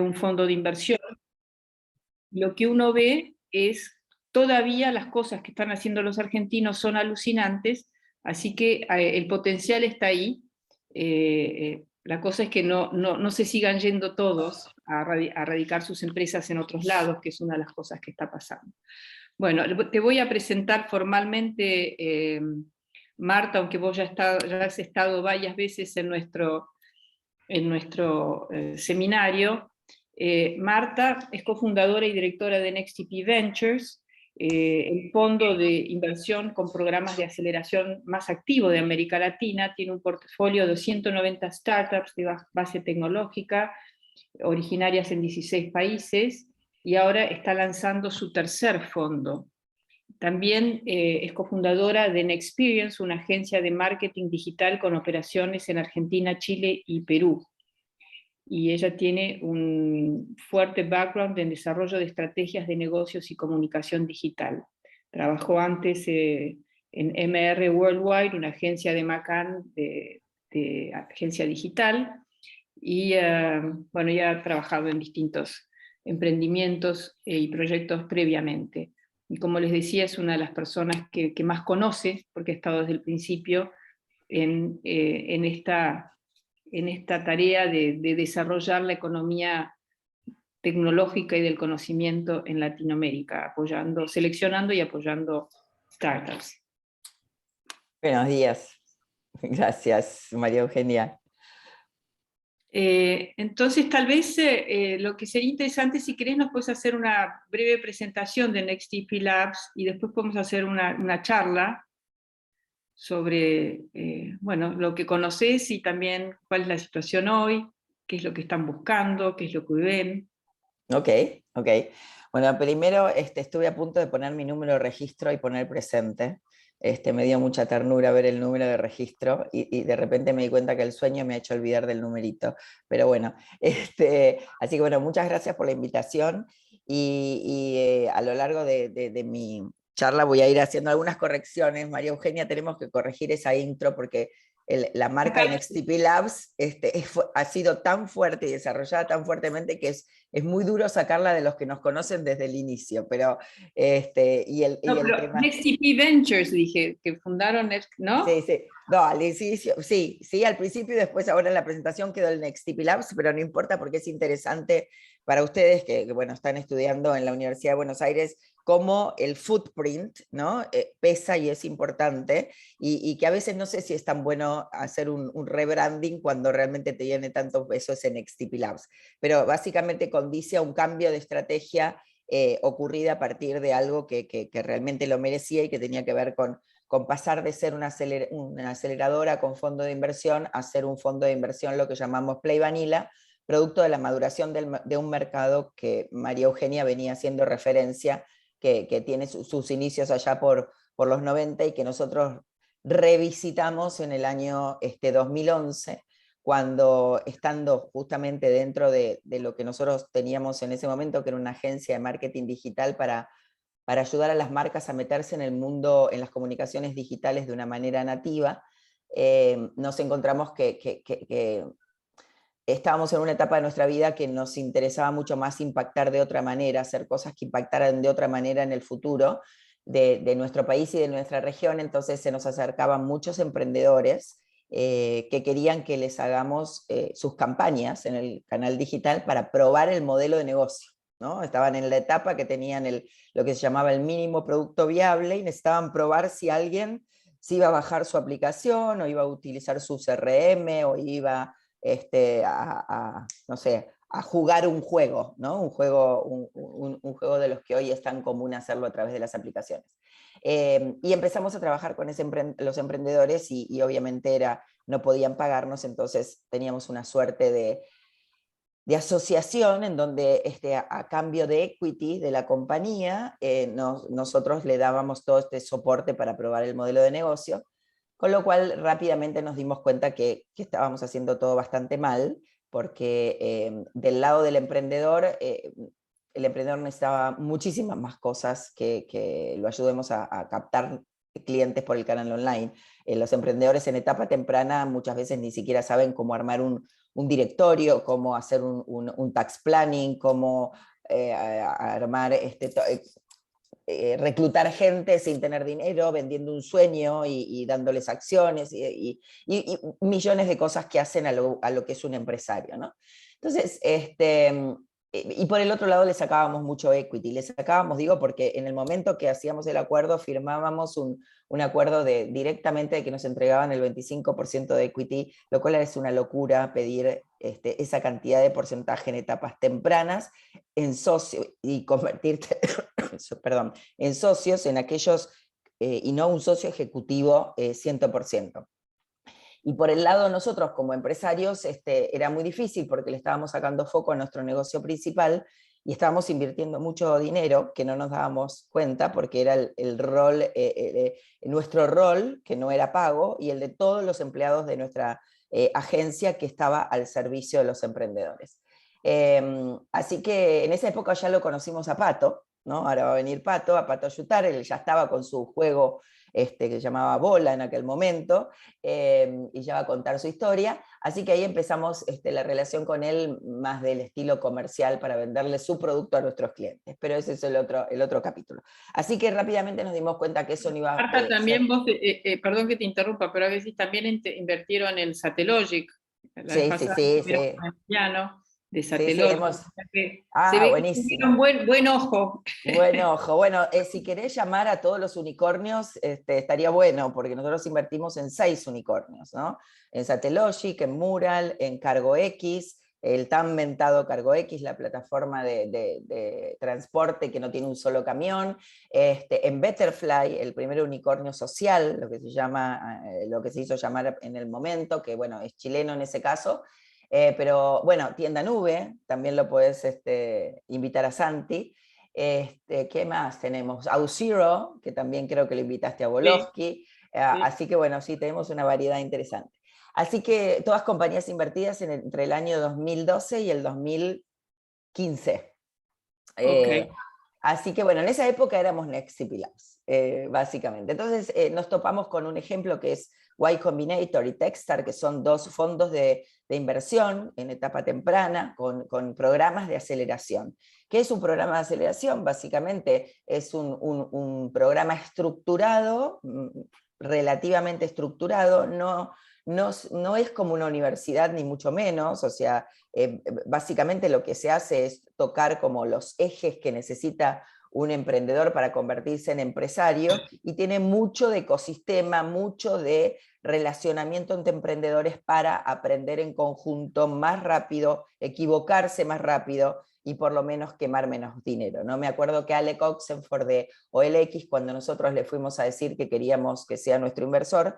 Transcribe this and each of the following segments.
un fondo de inversión, lo que uno ve es todavía las cosas que están haciendo los argentinos son alucinantes, así que el potencial está ahí. La cosa es que no se sigan yendo todos a radicar sus empresas en otros lados, que es una de las cosas que está pasando. Bueno, te voy a presentar formalmente, Marta, aunque vos ya has estado varias veces en nuestro seminario. Marta es cofundadora y directora de NextTP Ventures, el fondo de inversión con programas de aceleración más activo de América Latina. Tiene un portafolio de 190 startups de base tecnológica, originarias en 16 países, y ahora está lanzando su tercer fondo. También es cofundadora de Nexperience, una agencia de marketing digital con operaciones en Argentina, Chile y Perú. Y ella tiene un fuerte background en desarrollo de estrategias de negocios y comunicación digital. Trabajó antes en MR Worldwide, una agencia de McCann de agencia digital, y bueno, ya ha trabajado en distintos emprendimientos y proyectos previamente. Y como les decía, es una de las personas que más conoce, porque ha estado desde el principio en esta tarea de desarrollar la economía tecnológica y del conocimiento en Latinoamérica, seleccionando y apoyando startups. Buenos días. Gracias, María Eugenia. Entonces, tal vez lo que sería interesante, si querés, nos puedes hacer una breve presentación de NextTP Labs y después podemos hacer una charla sobre bueno, lo que conoces y también cuál es la situación hoy, qué es lo que están buscando, qué es lo que ven. Ok. Bueno, primero estuve a punto de poner mi número de registro y poner presente. Me dio mucha ternura ver el número de registro y de repente me di cuenta que el sueño me ha hecho olvidar del numerito. Pero bueno, así que bueno, muchas gracias por la invitación y a lo largo de mi charla voy a ir haciendo algunas correcciones. María Eugenia, tenemos que corregir esa intro porque la marca de NextTP Labs ha sido tan fuerte y desarrollada tan fuertemente que es muy duro sacarla de los que nos conocen desde el inicio, pero el tema... NextTP Ventures, dije, que fundaron, ¿no? Sí. No, al inicio, sí, al principio y después ahora en la presentación quedó el NextTP Labs, pero no importa porque es interesante para ustedes que bueno, están estudiando en la Universidad de Buenos Aires cómo el footprint, ¿no? Pesa y es importante y que a veces no sé si es tan bueno hacer un rebranding cuando realmente te viene tanto peso ese NextTP Labs, pero básicamente condice a un cambio de estrategia ocurrida a partir de algo que realmente lo merecía y que tenía que ver con pasar de ser una aceleradora con fondo de inversión a ser un fondo de inversión, lo que llamamos Play Vanilla, producto de la maduración de un mercado que María Eugenia venía haciendo referencia, que tiene sus inicios allá por los 90 y que nosotros revisitamos en el año 2011, cuando estando justamente dentro de lo que nosotros teníamos en ese momento, que era una agencia de marketing digital para ayudar a las marcas a meterse en el mundo, en las comunicaciones digitales de una manera nativa, nos encontramos que estábamos en una etapa de nuestra vida que nos interesaba mucho más impactar de otra manera, hacer cosas que impactaran de otra manera en el futuro de nuestro país y de nuestra región. Entonces se nos acercaban muchos emprendedores que querían que les hagamos sus campañas en el canal digital para probar el modelo de negocio, ¿no? Estaban en la etapa que tenían lo que se llamaba el mínimo producto viable y necesitaban probar si alguien se iba a bajar su aplicación o iba a utilizar su CRM o iba no sé, a jugar un juego, ¿no? Un juego de los que hoy es tan común hacerlo a través de las aplicaciones. Y empezamos a trabajar con los emprendedores y obviamente no podían pagarnos, entonces teníamos una suerte de asociación en donde a cambio de equity de la compañía, nosotros le dábamos todo este soporte para probar el modelo de negocio, con lo cual rápidamente nos dimos cuenta que estábamos haciendo todo bastante mal, porque del lado del emprendedor, el emprendedor necesitaba muchísimas más cosas que lo ayudemos a captar clientes por el canal online. Los emprendedores en etapa temprana muchas veces ni siquiera saben cómo armar un un directorio, cómo hacer un tax planning, cómo armar reclutar gente sin tener dinero, vendiendo un sueño y dándoles acciones y millones de cosas que hacen a lo que es un empresario, ¿no? Entonces, y por el otro lado le sacábamos mucho equity, le sacábamos, digo, porque en el momento que hacíamos el acuerdo firmábamos un acuerdo directamente de que nos entregaban el 25% de equity, lo cual es una locura pedir esa cantidad de porcentaje en etapas tempranas en socio y convertirte perdón, en socios, en aquellos, y no un socio ejecutivo 100%. Y por el lado de nosotros como empresarios era muy difícil porque le estábamos sacando foco a nuestro negocio principal y estábamos invirtiendo mucho dinero que no nos dábamos cuenta porque era el rol, nuestro rol, que no era pago, y el de todos los empleados de nuestra agencia que estaba al servicio de los emprendedores. Así que en esa época ya lo conocimos a Pato, ¿no? Ahora va a venir Pato, a Pato Yutar, él ya estaba con su juego que se llamaba Bola en aquel momento, y ya va a contar su historia, así que ahí empezamos la relación con él más del estilo comercial para venderle su producto a nuestros clientes, pero ese es el otro capítulo. Así que rápidamente nos dimos cuenta que eso no iba a Marta, también ser... vos, perdón que te interrumpa, pero a veces también invirtieron en Satellogic, la vez Sí, sí, pasada sí, estuvieron sí, con el piano de sí, sí, Satellogic, hemos... o sea que se Ah, ve que tuvieron buenísimo. buen ojo. Bueno, ojo, bueno, si querés llamar a todos los unicornios, estaría bueno, porque nosotros invertimos en 6 unicornios, ¿no? En Satellogic, en Mural, en CargoX, el tan mentado CargoX, la plataforma de transporte que no tiene un solo camión, en Betterfly, el primer unicornio social, lo que se llama, lo que se hizo llamar en el momento, que bueno, es chileno en ese caso, pero bueno, Tienda Nube, también lo puedes invitar a Santi. ¿Qué más tenemos? Auth0, que también creo que lo invitaste a Sí, Woloski. sí. Así que bueno, sí, tenemos una variedad interesante. Así que todas compañías invertidas entre el año 2012 y el 2015. Ok. Así que bueno, en esa época éramos Nextcp Labs, básicamente. Entonces nos topamos con un ejemplo que es Y Combinator y Techstar, que son 2 fondos de inversión en etapa temprana con programas de aceleración. ¿Qué es un programa de aceleración? Básicamente es un programa estructurado, relativamente estructurado, no es como una universidad ni mucho menos, o sea, básicamente lo que se hace es tocar como los ejes que necesita un emprendedor para convertirse en empresario y tiene mucho de ecosistema, mucho de relacionamiento entre emprendedores para aprender en conjunto más rápido, equivocarse más rápido y por lo menos quemar menos dinero, ¿no? Me acuerdo que Alec Oxenford de OLX, cuando nosotros le fuimos a decir que queríamos que sea nuestro inversor,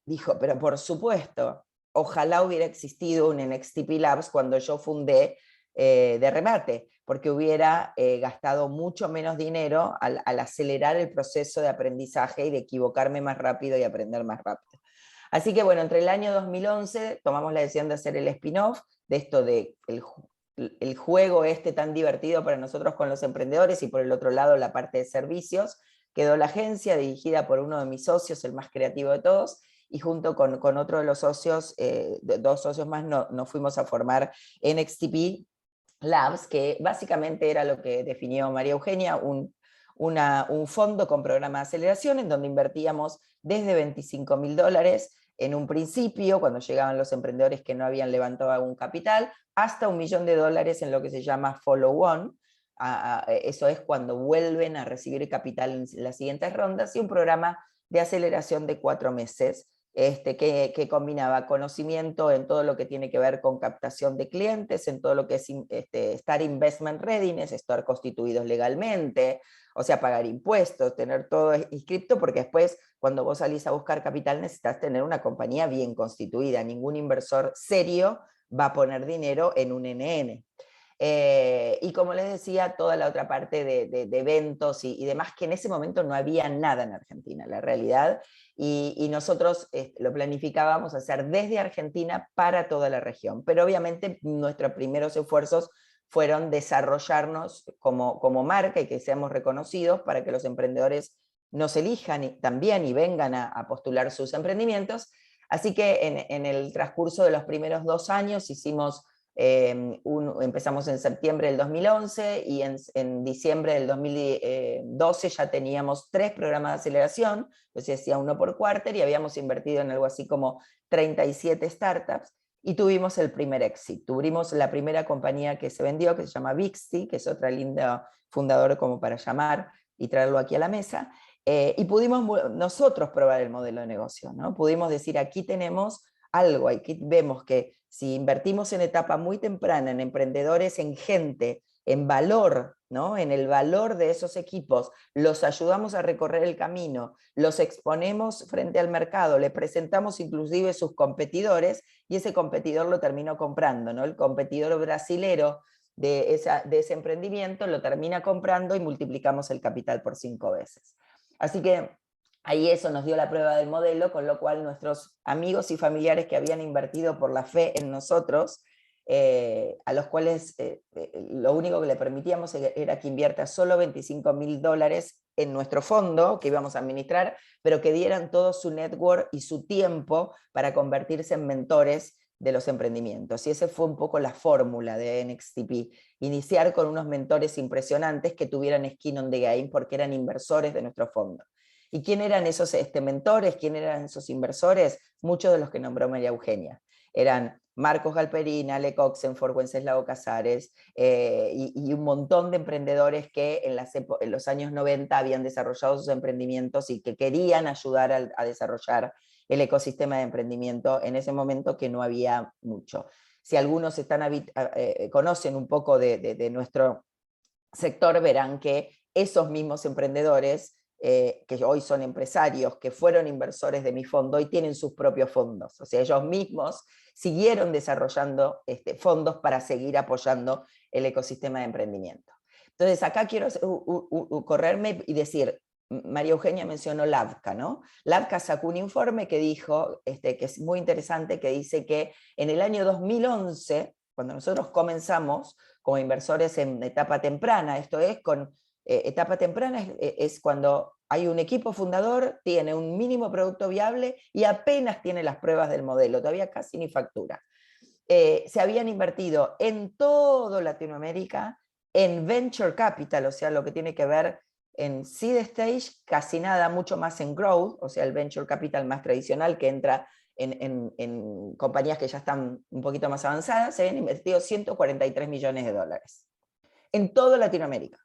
dijo, pero por supuesto, ojalá hubiera existido un NXTP Labs cuando yo fundé de remate, porque hubiera gastado mucho menos dinero al acelerar el proceso de aprendizaje y de equivocarme más rápido y aprender más rápido. Así que bueno, entre el año 2011 tomamos la decisión de hacer el spin-off de esto de el juego tan divertido para nosotros con los emprendedores, y por el otro lado la parte de servicios. Quedó la agencia dirigida por uno de mis socios, el más creativo de todos, y junto con otro de los socios, 2 socios más, nos fuimos a formar NXTP Labs, que básicamente era lo que definió María Eugenia, un fondo con programa de aceleración en donde invertíamos desde $25.000 en un principio, cuando llegaban los emprendedores que no habían levantado algún capital, hasta $1 millón en lo que se llama follow-on. Eso es cuando vuelven a recibir capital en las siguientes rondas, y un programa de aceleración de 4 meses, que combinaba conocimiento en todo lo que tiene que ver con captación de clientes, en todo lo que es estar investment readiness, estar constituidos legalmente, o sea, pagar impuestos, tener todo inscripto, porque después cuando vos salís a buscar capital necesitas tener una compañía bien constituida. Ningún inversor serio va a poner dinero en un NN. Y como les decía, toda la otra parte de eventos y demás, que en ese momento no había nada en Argentina, la realidad, y nosotros lo planificábamos hacer desde Argentina para toda la región, pero obviamente nuestros primeros esfuerzos fueron desarrollarnos como marca y que seamos reconocidos para que los emprendedores nos elijan también y vengan a postular sus emprendimientos. Así que en el transcurso de los primeros 2 años hicimos, empezamos en septiembre del 2011 y en diciembre del 2012 ya teníamos 3 programas de aceleración, pues se hacía uno por quarter y habíamos invertido en algo así como 37 startups y tuvimos el primer exit. Tuvimos la primera compañía que se vendió, que se llama Bixty, que es otra linda fundadora como para llamar y traerlo aquí a la mesa, y pudimos nosotros probar el modelo de negocio, ¿no? Pudimos decir, aquí tenemos algo, aquí vemos que si invertimos en etapa muy temprana, en emprendedores, en gente, en valor, ¿no? En el valor de esos equipos, los ayudamos a recorrer el camino, los exponemos frente al mercado, le presentamos inclusive sus competidores, y ese competidor lo terminó comprando, ¿no? El competidor brasilero de ese emprendimiento lo termina comprando y multiplicamos el capital por 5 veces. Así que ahí eso nos dio la prueba del modelo, con lo cual nuestros amigos y familiares que habían invertido por la fe en nosotros, a los cuales lo único que le permitíamos era que invierta solo $25.000 en nuestro fondo que íbamos a administrar, pero que dieran todo su network y su tiempo para convertirse en mentores de los emprendimientos. Y esa fue un poco la fórmula de NXTP, iniciar con unos mentores impresionantes que tuvieran skin on the game porque eran inversores de nuestro fondo. ¿Y quién eran esos mentores? ¿Quién eran esos inversores? Muchos de los que nombró María Eugenia. Eran Marcos Galperín, Ale Coxenford, Wenceslao Casares, y un montón de emprendedores que en los años 90 habían desarrollado sus emprendimientos y que querían ayudar a desarrollar el ecosistema de emprendimiento en ese momento que no había mucho. Si algunos conocen un poco de nuestro sector, verán que esos mismos emprendedores, que hoy son empresarios, que fueron inversores de mi fondo y tienen sus propios fondos. O sea, ellos mismos siguieron desarrollando fondos para seguir apoyando el ecosistema de emprendimiento. Entonces acá quiero correrme y decir, María Eugenia mencionó LAVCA, ¿no? LAVCA sacó un informe que dijo, que es muy interesante, que dice que en el año 2011, cuando nosotros comenzamos como inversores en etapa temprana, esto es, etapa temprana es cuando hay un equipo fundador, tiene un mínimo producto viable y apenas tiene las pruebas del modelo, todavía casi ni factura. Se habían invertido en todo Latinoamérica en venture capital, o sea, lo que tiene que ver en seed stage, casi nada, mucho más en growth, o sea, el venture capital más tradicional que entra en compañías que ya están un poquito más avanzadas. Se habían invertido $143 millones en toda Latinoamérica.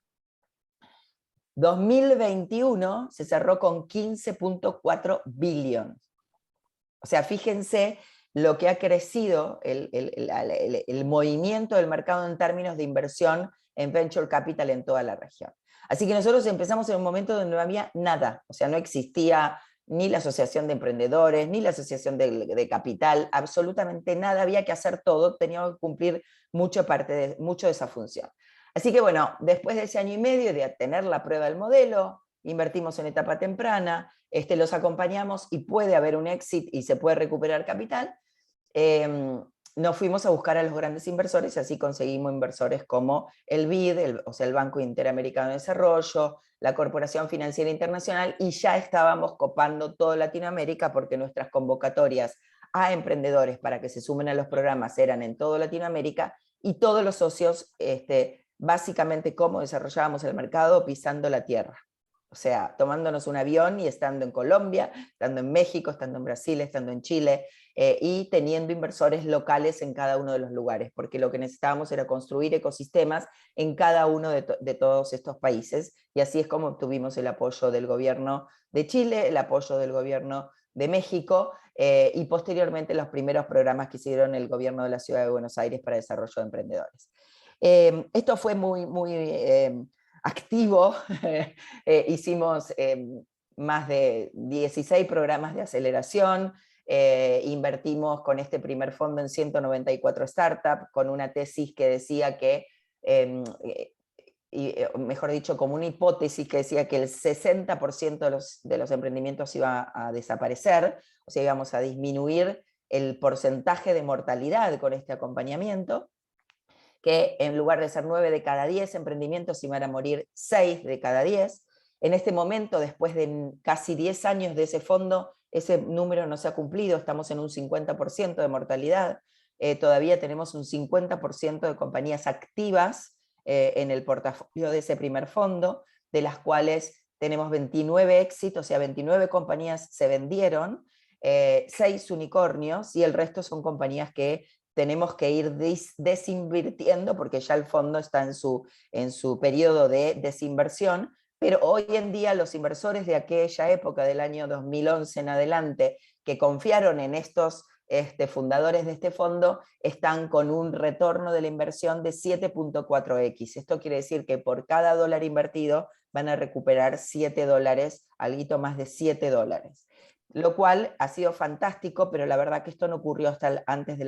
2021 se cerró con 15.4 billion. O sea, fíjense lo que ha crecido el movimiento del mercado en términos de inversión en venture capital en toda la región. Así que nosotros empezamos en un momento donde no había nada, o sea, no existía ni la asociación de emprendedores, ni la asociación de capital, absolutamente nada, había que hacer todo, teníamos que cumplir mucho de esa función. Así que bueno, después de ese año y medio de tener la prueba del modelo, invertimos en etapa temprana, los acompañamos y puede haber un exit y se puede recuperar capital. Nos fuimos a buscar a los grandes inversores y así conseguimos inversores como el BID, o sea, el Banco Interamericano de Desarrollo, la Corporación Financiera Internacional, y ya estábamos copando toda Latinoamérica porque nuestras convocatorias a emprendedores para que se sumen a los programas eran en toda Latinoamérica, y todos los socios, básicamente cómo desarrollábamos el mercado pisando la tierra. O sea, tomándonos un avión y estando en Colombia, estando en México, estando en Brasil, estando en Chile, y teniendo inversores locales en cada uno de los lugares, porque lo que necesitábamos era construir ecosistemas en cada uno de todos estos países, y así es como obtuvimos el apoyo del gobierno de Chile, el apoyo del gobierno de México, y posteriormente los primeros programas que hicieron el gobierno de la Ciudad de Buenos Aires para desarrollo de emprendedores. Esto fue muy activo. Hicimos más de 16 programas de aceleración, invertimos con este primer fondo en 194 startups, con una tesis que decía que, mejor dicho, como una hipótesis que decía que el 60% de los emprendimientos iba a desaparecer, o sea, íbamos a disminuir el porcentaje de mortalidad con este acompañamiento, que en lugar de ser 9 de cada 10 emprendimientos iban a morir 6 de cada 10. En este momento, después de casi 10 años de ese fondo, ese número no se ha cumplido, estamos en un 50% de mortalidad, todavía tenemos un 50% de compañías activas en el portafolio de ese primer fondo, de las cuales tenemos 29 éxitos, o sea, 29 compañías se vendieron, 6 unicornios, y el resto son compañías que tenemos que ir desinvirtiendo porque ya el fondo está en su periodo de desinversión, pero hoy en día los inversores de aquella época, del año 2011 en adelante, que confiaron en estos fundadores de este fondo, están con un retorno de la inversión de 7.4x. Esto quiere decir que por cada dólar invertido van a recuperar $7, algo más de $7. Lo cual ha sido fantástico, pero la verdad que esto no ocurrió hasta antes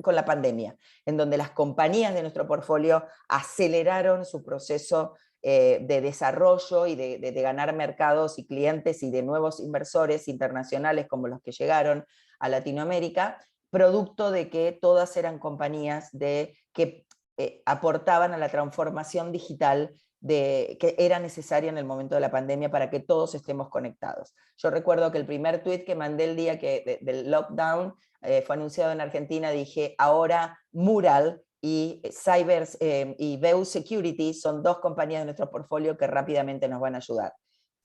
con la pandemia, en donde las compañías de nuestro portfolio aceleraron su proceso de desarrollo y de ganar mercados y clientes y de nuevos inversores internacionales como los que llegaron a Latinoamérica, producto de que todas eran compañías que aportaban a la transformación digital que era necesaria en el momento de la pandemia para que todos estemos conectados. Yo recuerdo que el primer tweet que mandé el día del lockdown fue anunciado en Argentina, dije, ahora Mural y Veu Security son 2 compañías de nuestro portfolio que rápidamente nos van a ayudar.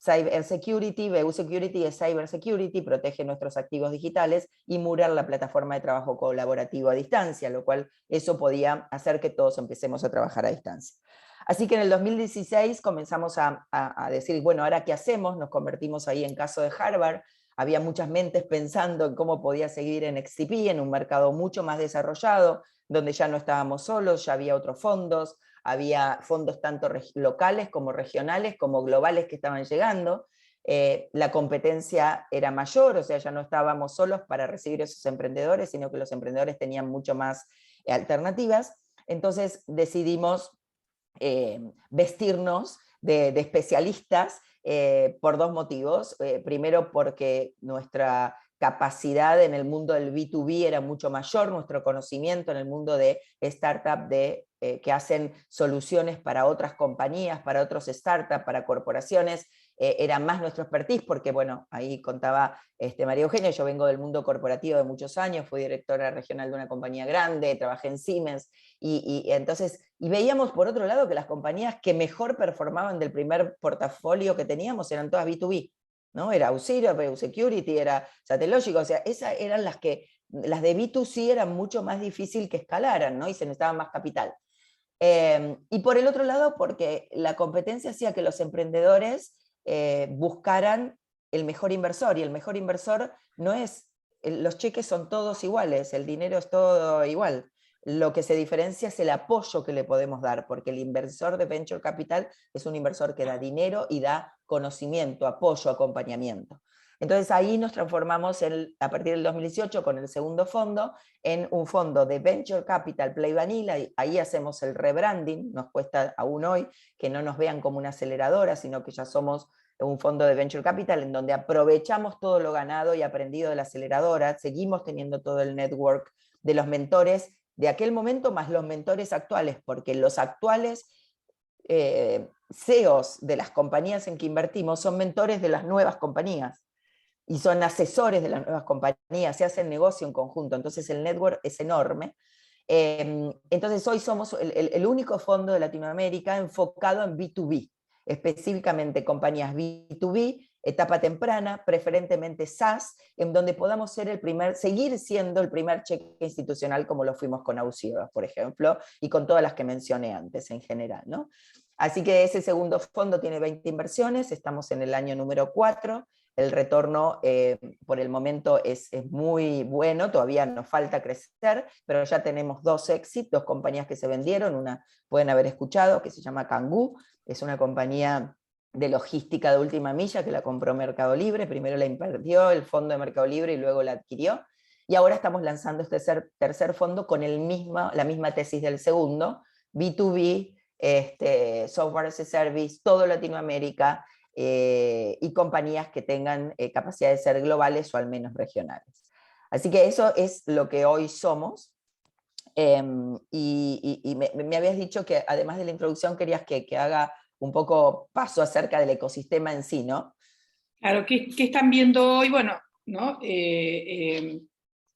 Veu Security es Cyber Security, protege nuestros activos digitales, y Mural, la plataforma de trabajo colaborativo a distancia, lo cual eso podía hacer que todos empecemos a trabajar a distancia. Así que en el 2016 comenzamos a decir, bueno, ¿ahora qué hacemos? Nos convertimos ahí en caso de Harvard, había muchas mentes pensando en cómo podía seguir en XTP, en un mercado mucho más desarrollado, donde ya no estábamos solos, ya había otros fondos, había fondos tanto locales como regionales, como globales que estaban llegando, la competencia era mayor, o sea, ya no estábamos solos para recibir esos emprendedores, sino que los emprendedores tenían mucho más alternativas, entonces decidimos vestirnos de especialistas por 2 motivos. Primero, porque nuestra capacidad en el mundo del B2B era mucho mayor, nuestro conocimiento en el mundo de startup que hacen soluciones para otras compañías, para otros startups, para corporaciones, era más nuestro expertise, porque bueno, ahí contaba María Eugenia, yo vengo del mundo corporativo de muchos años, fui directora regional de una compañía grande, trabajé en Siemens, entonces veíamos por otro lado que las compañías que mejor performaban del primer portafolio que teníamos eran todas B2B, ¿no? Era Auxilio, Veu Security, era Satellogic, o sea, esas eran las de B2C eran mucho más difícil que escalaran, ¿no? Y se necesitaba más capital. Y por el otro lado, porque la competencia hacía que los emprendedores buscaran el mejor inversor, y el mejor inversor no es, los cheques son todos iguales, el dinero es todo igual. Lo que se diferencia es el apoyo que le podemos dar, porque el inversor de Venture Capital es un inversor que da dinero y da conocimiento, apoyo, acompañamiento. Entonces ahí nos transformamos a partir del 2018 con el segundo fondo en un fondo de Venture Capital Play Vanilla, y ahí hacemos el rebranding, nos cuesta aún hoy que no nos vean como una aceleradora, sino que ya somos un fondo de Venture Capital en donde aprovechamos todo lo ganado y aprendido de la aceleradora, seguimos teniendo todo el network de los mentores de aquel momento más los mentores actuales, porque los actuales CEOs de las compañías en que invertimos son mentores de las nuevas compañías y son asesores de las nuevas compañías, se hace el negocio en conjunto, entonces el network es enorme. Entonces hoy somos el único fondo de Latinoamérica enfocado en B2B, específicamente compañías B2B, etapa temprana, preferentemente SaaS, en donde podamos seguir siendo el primer cheque institucional como lo fuimos con Auxilio, por ejemplo, y con todas las que mencioné antes en general, ¿no? Así que ese segundo fondo tiene 20 inversiones, estamos en el año número 4, el retorno por el momento es muy bueno, todavía nos falta crecer, pero ya tenemos 2 exits, 2 compañías que se vendieron, una pueden haber escuchado, que se llama Kangoo, es una compañía de logística de última milla que la compró Mercado Libre, primero la invirtió el fondo de Mercado Libre y luego la adquirió, y ahora estamos lanzando este tercer fondo con la misma tesis del segundo, B2B, software as a service, todo Latinoamérica, y compañías que tengan capacidad de ser globales o al menos regionales. Así que eso es lo que hoy somos. Y me habías dicho que además de la introducción querías que haga un poco paso acerca del ecosistema en sí, ¿no? Claro, ¿qué están viendo hoy? Bueno, ¿no?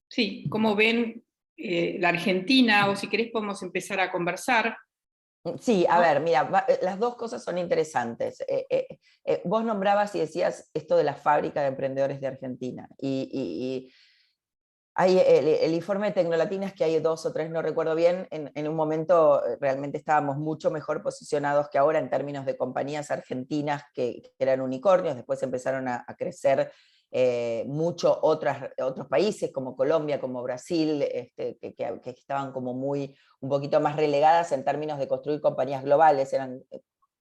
Sí, cómo ven la Argentina, o si querés podemos empezar a conversar. Sí, a ¿No? ver, mira, las dos cosas son interesantes. Vos nombrabas y decías esto de la fábrica de emprendedores de Argentina, y hay el informe de Tecnolatinas, que hay 2 o 3, no recuerdo bien, en un momento realmente estábamos mucho mejor posicionados que ahora en términos de compañías argentinas que eran unicornios, después empezaron a crecer mucho otros países como Colombia, como Brasil, que estaban como un poquito más relegadas en términos de construir compañías globales,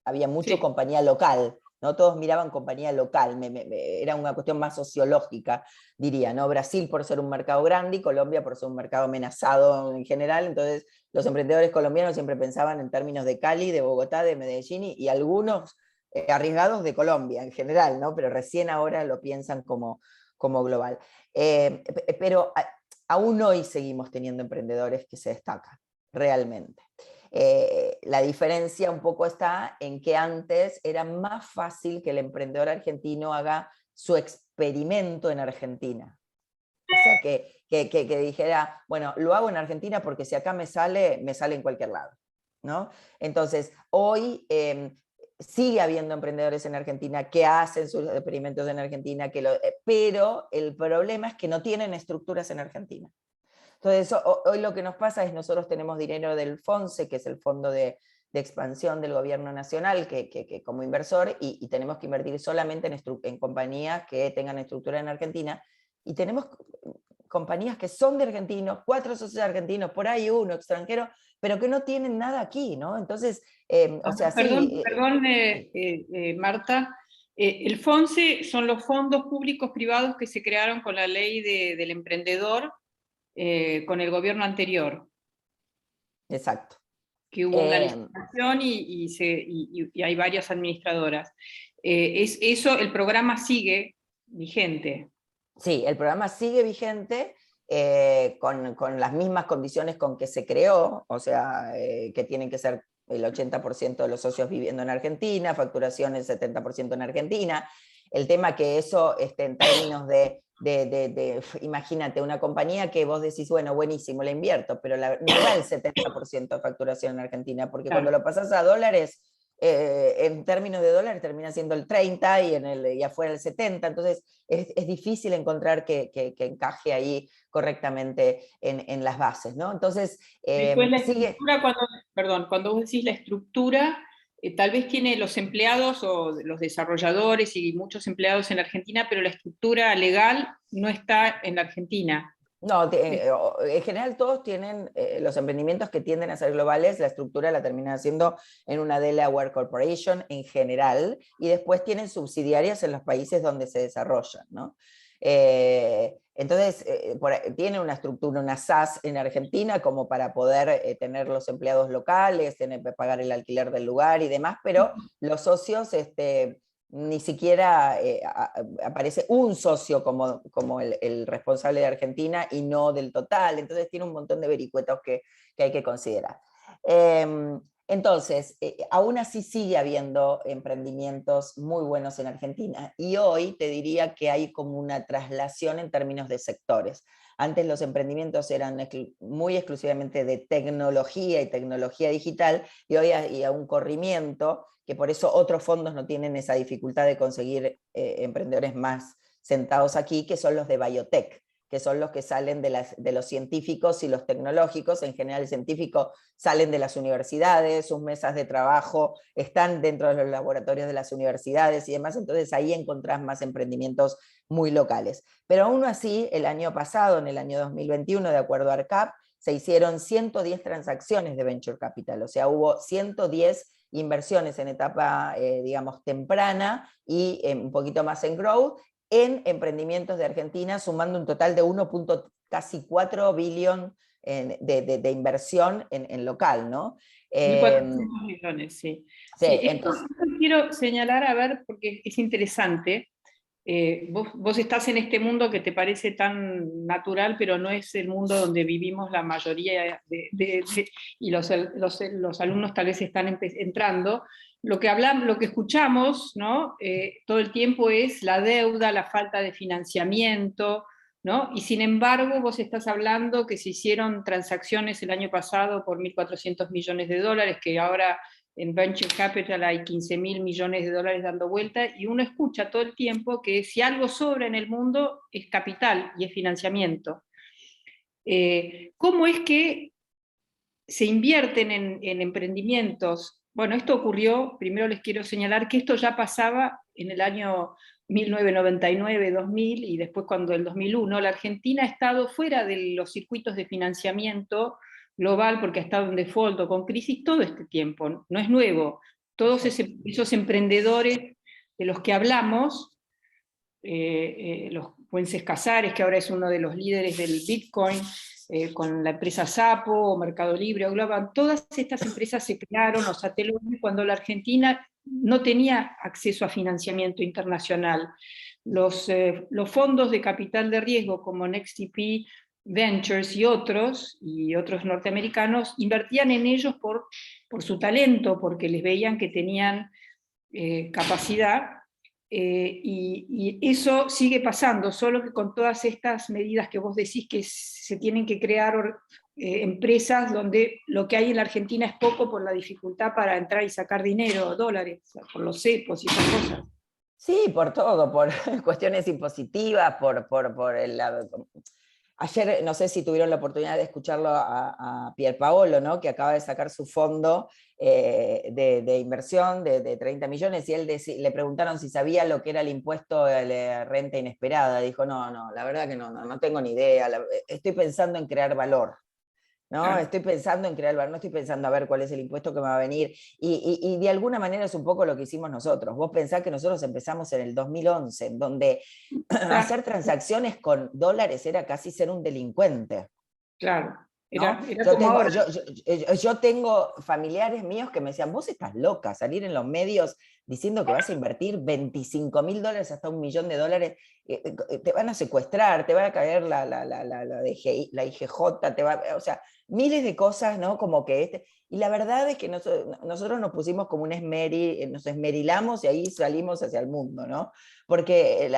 había mucho Sí. compañía local, ¿no? Todos miraban compañía local, era una cuestión más sociológica, diría, ¿no? Brasil por ser un mercado grande y Colombia por ser un mercado amenazado en general, entonces los emprendedores colombianos siempre pensaban en términos de Cali, de Bogotá, de Medellín, y algunos arriesgados de Colombia en general, ¿no? Pero recién ahora lo piensan como global. Pero aún hoy seguimos teniendo emprendedores que se destacan, realmente. La diferencia un poco está en que antes era más fácil que el emprendedor argentino haga su experimento en Argentina. O sea, que dijera, bueno, lo hago en Argentina porque si acá me sale en cualquier lado, ¿no? Entonces, hoy sigue habiendo emprendedores en Argentina que hacen sus experimentos en Argentina, pero el problema es que no tienen estructuras en Argentina. Entonces, hoy lo que nos pasa es nosotros tenemos dinero del FONSE, que es el Fondo de Expansión del Gobierno Nacional, que como inversor, y tenemos que invertir solamente en compañías que tengan estructura en Argentina, y tenemos compañías que son de argentinos, 4 socios argentinos, por ahí uno extranjero, pero que no tienen nada aquí, ¿no? Entonces, o sea, Perdón, sí. perdón Marta. El FONSE son los fondos públicos privados que se crearon con la ley del emprendedor, con el gobierno anterior, Exacto. que hubo una licitación y hay varias administradoras. Eso, el programa sigue vigente. Sí, el programa sigue vigente, con las mismas condiciones con que se creó, o sea, que tienen que ser el 80% de los socios viviendo en Argentina, facturación el 70% en Argentina. El tema que eso, en términos imagínate, una compañía que vos decís, bueno, buenísimo, la invierto, pero no da el 70% de facturación en Argentina, porque cuando Claro. lo pasas a dólares, en términos de dólares termina siendo el 30 y afuera el 70, entonces es difícil encontrar que encaje ahí correctamente en las bases, ¿no? Entonces, Después la sigue. estructura, cuando vos decís la estructura, tal vez tiene los empleados o los desarrolladores y muchos empleados en la Argentina, pero la estructura legal no está en la Argentina. No, en general todos tienen, los emprendimientos que tienden a ser globales, la estructura la terminan haciendo en una Delaware Corporation en general, y después tienen subsidiarias en los países donde se desarrollan, ¿no? Entonces, tiene una estructura, una SAS en Argentina como para poder tener los empleados locales, pagar el alquiler del lugar y demás, pero los socios, ni siquiera aparece un socio como el responsable de Argentina y no del total, entonces tiene un montón de vericuetos que hay que considerar. Entonces, aún así sigue habiendo emprendimientos muy buenos en Argentina, y hoy te diría que hay como una traslación en términos de sectores. Antes los emprendimientos eran muy exclusivamente de tecnología y tecnología digital, y hoy hay un corrimiento, que por eso otros fondos no tienen esa dificultad de conseguir emprendedores más sentados aquí, que son los de biotech, que son los que salen de los científicos y los tecnológicos. En general el científico salen de las universidades, sus mesas de trabajo están dentro de los laboratorios de las universidades y demás, entonces ahí encontrás más emprendimientos muy locales. Pero aún así, el año pasado, en el año 2021, de acuerdo a ARCAP, se hicieron 110 transacciones de Venture Capital, o sea, hubo 110 inversiones en etapa, digamos, temprana y un poquito más en growth, en emprendimientos de Argentina, sumando un total de 1.4 billón de inversión en local, ¿no? 1.400 millones, sí. Sí, Sí, esto entonces. quiero señalar, a ver, porque es interesante. Vos estás en este mundo que te parece tan natural, pero no es el mundo donde vivimos la mayoría y los alumnos tal vez están entrando. Lo que hablamos, lo que escuchamos, ¿no? Todo el tiempo es la deuda, la falta de financiamiento, ¿no? Y sin embargo, vos estás hablando que se hicieron transacciones el año pasado por 1.400 millones de dólares, que ahora en Venture Capital hay 15.000 millones de dólares dando vuelta, y uno escucha todo el tiempo que si algo sobra en el mundo es capital y es financiamiento. ¿Cómo es que se invierten en emprendimientos? Bueno, esto ocurrió, primero les quiero señalar que esto ya pasaba en el año 1999, 2000, y después cuando el 2001, la Argentina ha estado fuera de los circuitos de financiamiento global porque ha estado en default o con crisis todo este tiempo, no es nuevo. Todos esos emprendedores de los que hablamos, los Güences Casares, que ahora es uno de los líderes del Bitcoin, con la empresa Sapo, o Mercado Libre, o Global, todas estas empresas se crearon, los Satellones, cuando la Argentina no tenía acceso a financiamiento internacional. Los fondos de capital de riesgo como NextTP Ventures y otros norteamericanos invertían en ellos por su talento, porque les veían que tenían capacidad, y eso sigue pasando, solo que con todas estas medidas que vos decís que se tienen que crear empresas donde lo que hay en la Argentina es poco por la dificultad para entrar y sacar dinero, dólares, por los cepos y esas cosas. Sí, por todo, por cuestiones impositivas, por el... Ayer, no sé si tuvieron la oportunidad de escucharlo a Pierpaolo, ¿no? Que acaba de sacar su fondo de inversión de 30 millones, y él le preguntaron si sabía lo que era el impuesto de la renta inesperada. Dijo, no, la verdad que no tengo ni idea, estoy pensando en crear valor. ¿No? Claro. Estoy pensando en crear valor, no estoy pensando a ver cuál es el impuesto que me va a venir. Y de alguna manera es un poco lo que hicimos nosotros. Vos pensás que nosotros empezamos en el 2011, en donde hacer transacciones con dólares era casi ser un delincuente. Claro, ¿No? era como ahora. Yo tengo familiares míos que me decían, vos estás loca, salir en los medios diciendo que vas a invertir $25.000 hasta $1.000.000, te van a secuestrar, te va a caer la IGJ, o sea, miles de cosas, ¿no? Como que y la verdad es que nosotros nos pusimos como nos esmerilamos y ahí salimos hacia el mundo, ¿no? Porque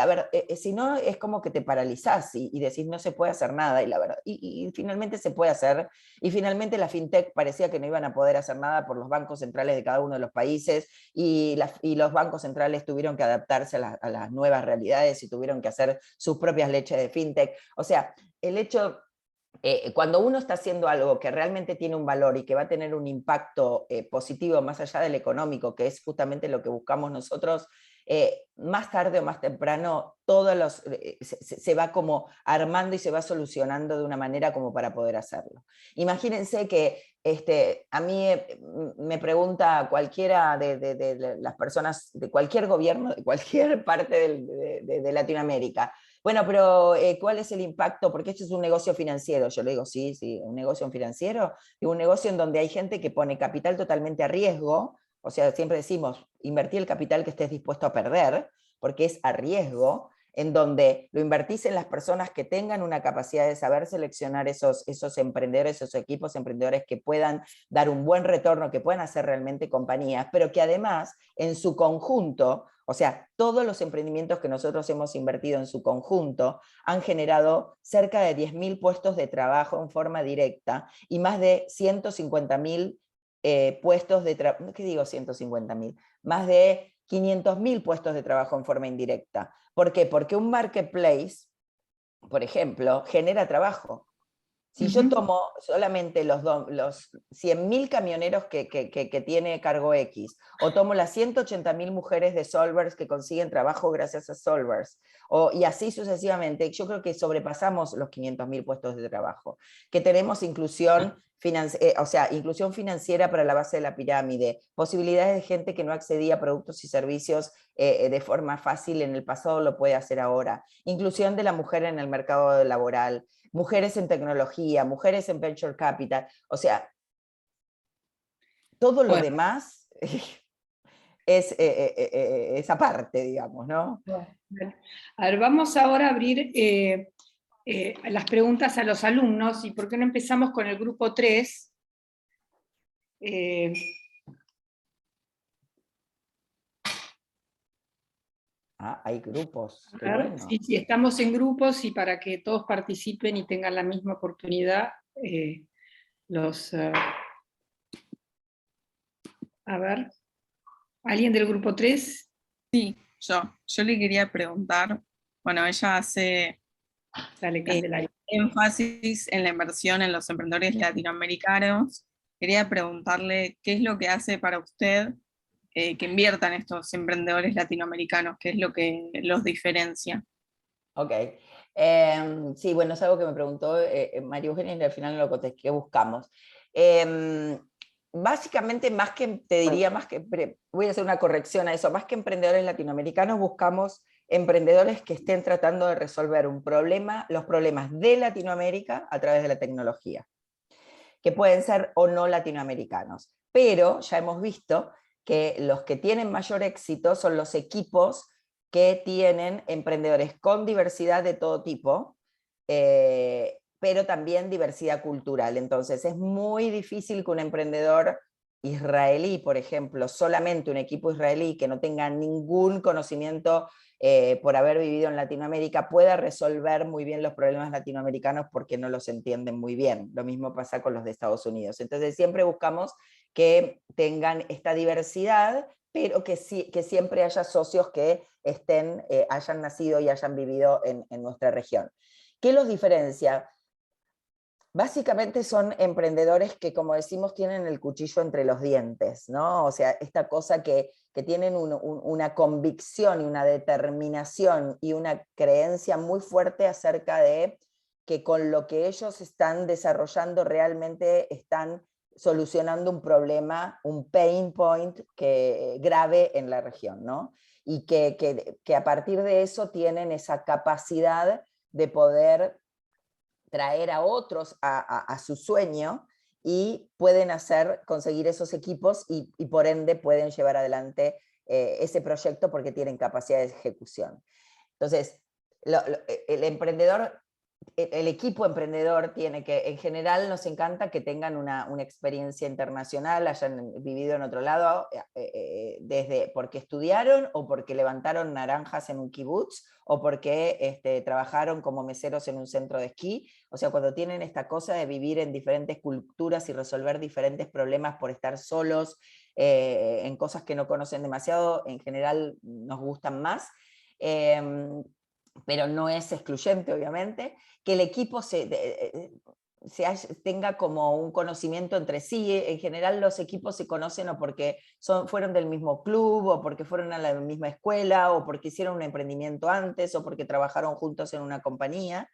si no es como que te paralizás y decís no se puede hacer nada, y la verdad, y finalmente se puede hacer, y finalmente la fintech parecía que no iban a poder hacer nada por los bancos centrales de cada uno de los países, y los bancos centrales tuvieron que adaptarse a las nuevas realidades y tuvieron que hacer sus propias leches de fintech. O sea, el hecho... cuando uno está haciendo algo que realmente tiene un valor y que va a tener un impacto positivo más allá del económico, que es justamente lo que buscamos nosotros, más tarde o más temprano se va como armando y se va solucionando de una manera como para poder hacerlo. Imagínense que a mí me pregunta cualquiera de las personas de cualquier gobierno, de cualquier parte de Latinoamérica, bueno, pero ¿cuál es el impacto? Porque esto es un negocio financiero. Yo le digo, sí, un negocio financiero, y un negocio en donde hay gente que pone capital totalmente a riesgo. O sea, siempre decimos, invertir el capital que estés dispuesto a perder, porque es a riesgo, en donde lo invertís en las personas que tengan una capacidad de saber seleccionar esos emprendedores, esos equipos emprendedores que puedan dar un buen retorno, que puedan hacer realmente compañías, pero que además en su conjunto, o sea, todos los emprendimientos que nosotros hemos invertido en su conjunto han generado cerca de 10.000 puestos de trabajo en forma directa y más de 150.000 puestos de trabajo, ¿qué digo 150.000? Más de 500.000 puestos de trabajo en forma indirecta. ¿Por qué? Porque un marketplace, por ejemplo, genera trabajo. Si yo tomo solamente los 100.000 camioneros que tiene Cargo X, o tomo las 180.000 mujeres de Solvers que consiguen trabajo gracias a Solvers, y así sucesivamente, yo creo que sobrepasamos los 500.000 puestos de trabajo, que tenemos inclusión financiera para la base de la pirámide, posibilidades de gente que no accedía a productos y servicios de forma fácil en el pasado lo puede hacer ahora, inclusión de la mujer en el mercado laboral, mujeres en tecnología, mujeres en venture capital, o sea, todo lo demás es esa parte, digamos, ¿no? Bueno, a ver, vamos ahora a abrir las preguntas a los alumnos, y por qué no empezamos con el grupo 3. Hay grupos, qué A ver, bueno. sí, estamos en grupos, y para que todos participen y tengan la misma oportunidad, a ver, ¿alguien del grupo 3? Sí, yo le quería preguntar, bueno, ella hace Dale, Candelaria. énfasis en la inversión en los emprendedores latinoamericanos. Quería preguntarle qué es lo que hace para usted que inviertan estos emprendedores latinoamericanos, qué es lo que los diferencia. Ok. Sí, bueno, es algo que me preguntó María Eugenia y al final lo contesté. ¿Qué buscamos? Básicamente, más que, te diría, voy a hacer una corrección a eso, más que emprendedores latinoamericanos, buscamos emprendedores que estén tratando de resolver un problema, los problemas de Latinoamérica a través de la tecnología, que pueden ser o no latinoamericanos. Pero ya hemos visto que los que tienen mayor éxito son los equipos que tienen emprendedores con diversidad de todo tipo, pero también diversidad cultural. Entonces es muy difícil que un emprendedor israelí, por ejemplo, solamente un equipo israelí que no tenga ningún conocimiento por haber vivido en Latinoamérica, pueda resolver muy bien los problemas latinoamericanos porque no los entienden muy bien. Lo mismo pasa con los de Estados Unidos. Entonces siempre buscamos que tengan esta diversidad, pero que siempre haya socios que hayan nacido y hayan vivido en nuestra región. ¿Qué los diferencia? Básicamente son emprendedores que, como decimos, tienen el cuchillo entre los dientes, ¿no? O sea, esta cosa que tienen una convicción y una determinación y una creencia muy fuerte acerca de que con lo que ellos están desarrollando realmente están solucionando un problema, un pain point grave en la región, ¿no? Y que a partir de eso tienen esa capacidad de poder traer a otros a su sueño y pueden conseguir esos equipos y por ende pueden llevar adelante ese proyecto porque tienen capacidad de ejecución. Entonces, el emprendedor, el equipo emprendedor tiene que, en general nos encanta que tengan una experiencia internacional, hayan vivido en otro lado, desde porque estudiaron o porque levantaron naranjas en un kibutz o porque trabajaron como meseros en un centro de esquí. O sea, cuando tienen esta cosa de vivir en diferentes culturas y resolver diferentes problemas por estar solos en cosas que no conocen demasiado, en general nos gustan más. Pero no es excluyente, obviamente, que el equipo tenga como un conocimiento entre sí. En general los equipos se conocen o porque fueron del mismo club, o porque fueron a la misma escuela, o porque hicieron un emprendimiento antes, o porque trabajaron juntos en una compañía.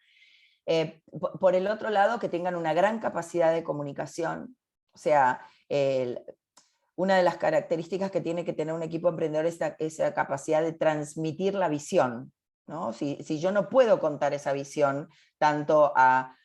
Por el otro lado, que tengan una gran capacidad de comunicación. O sea, una de las características que tiene que tener un equipo emprendedor es esa capacidad de transmitir la visión, ¿no? Si yo no puedo contar esa visión tanto a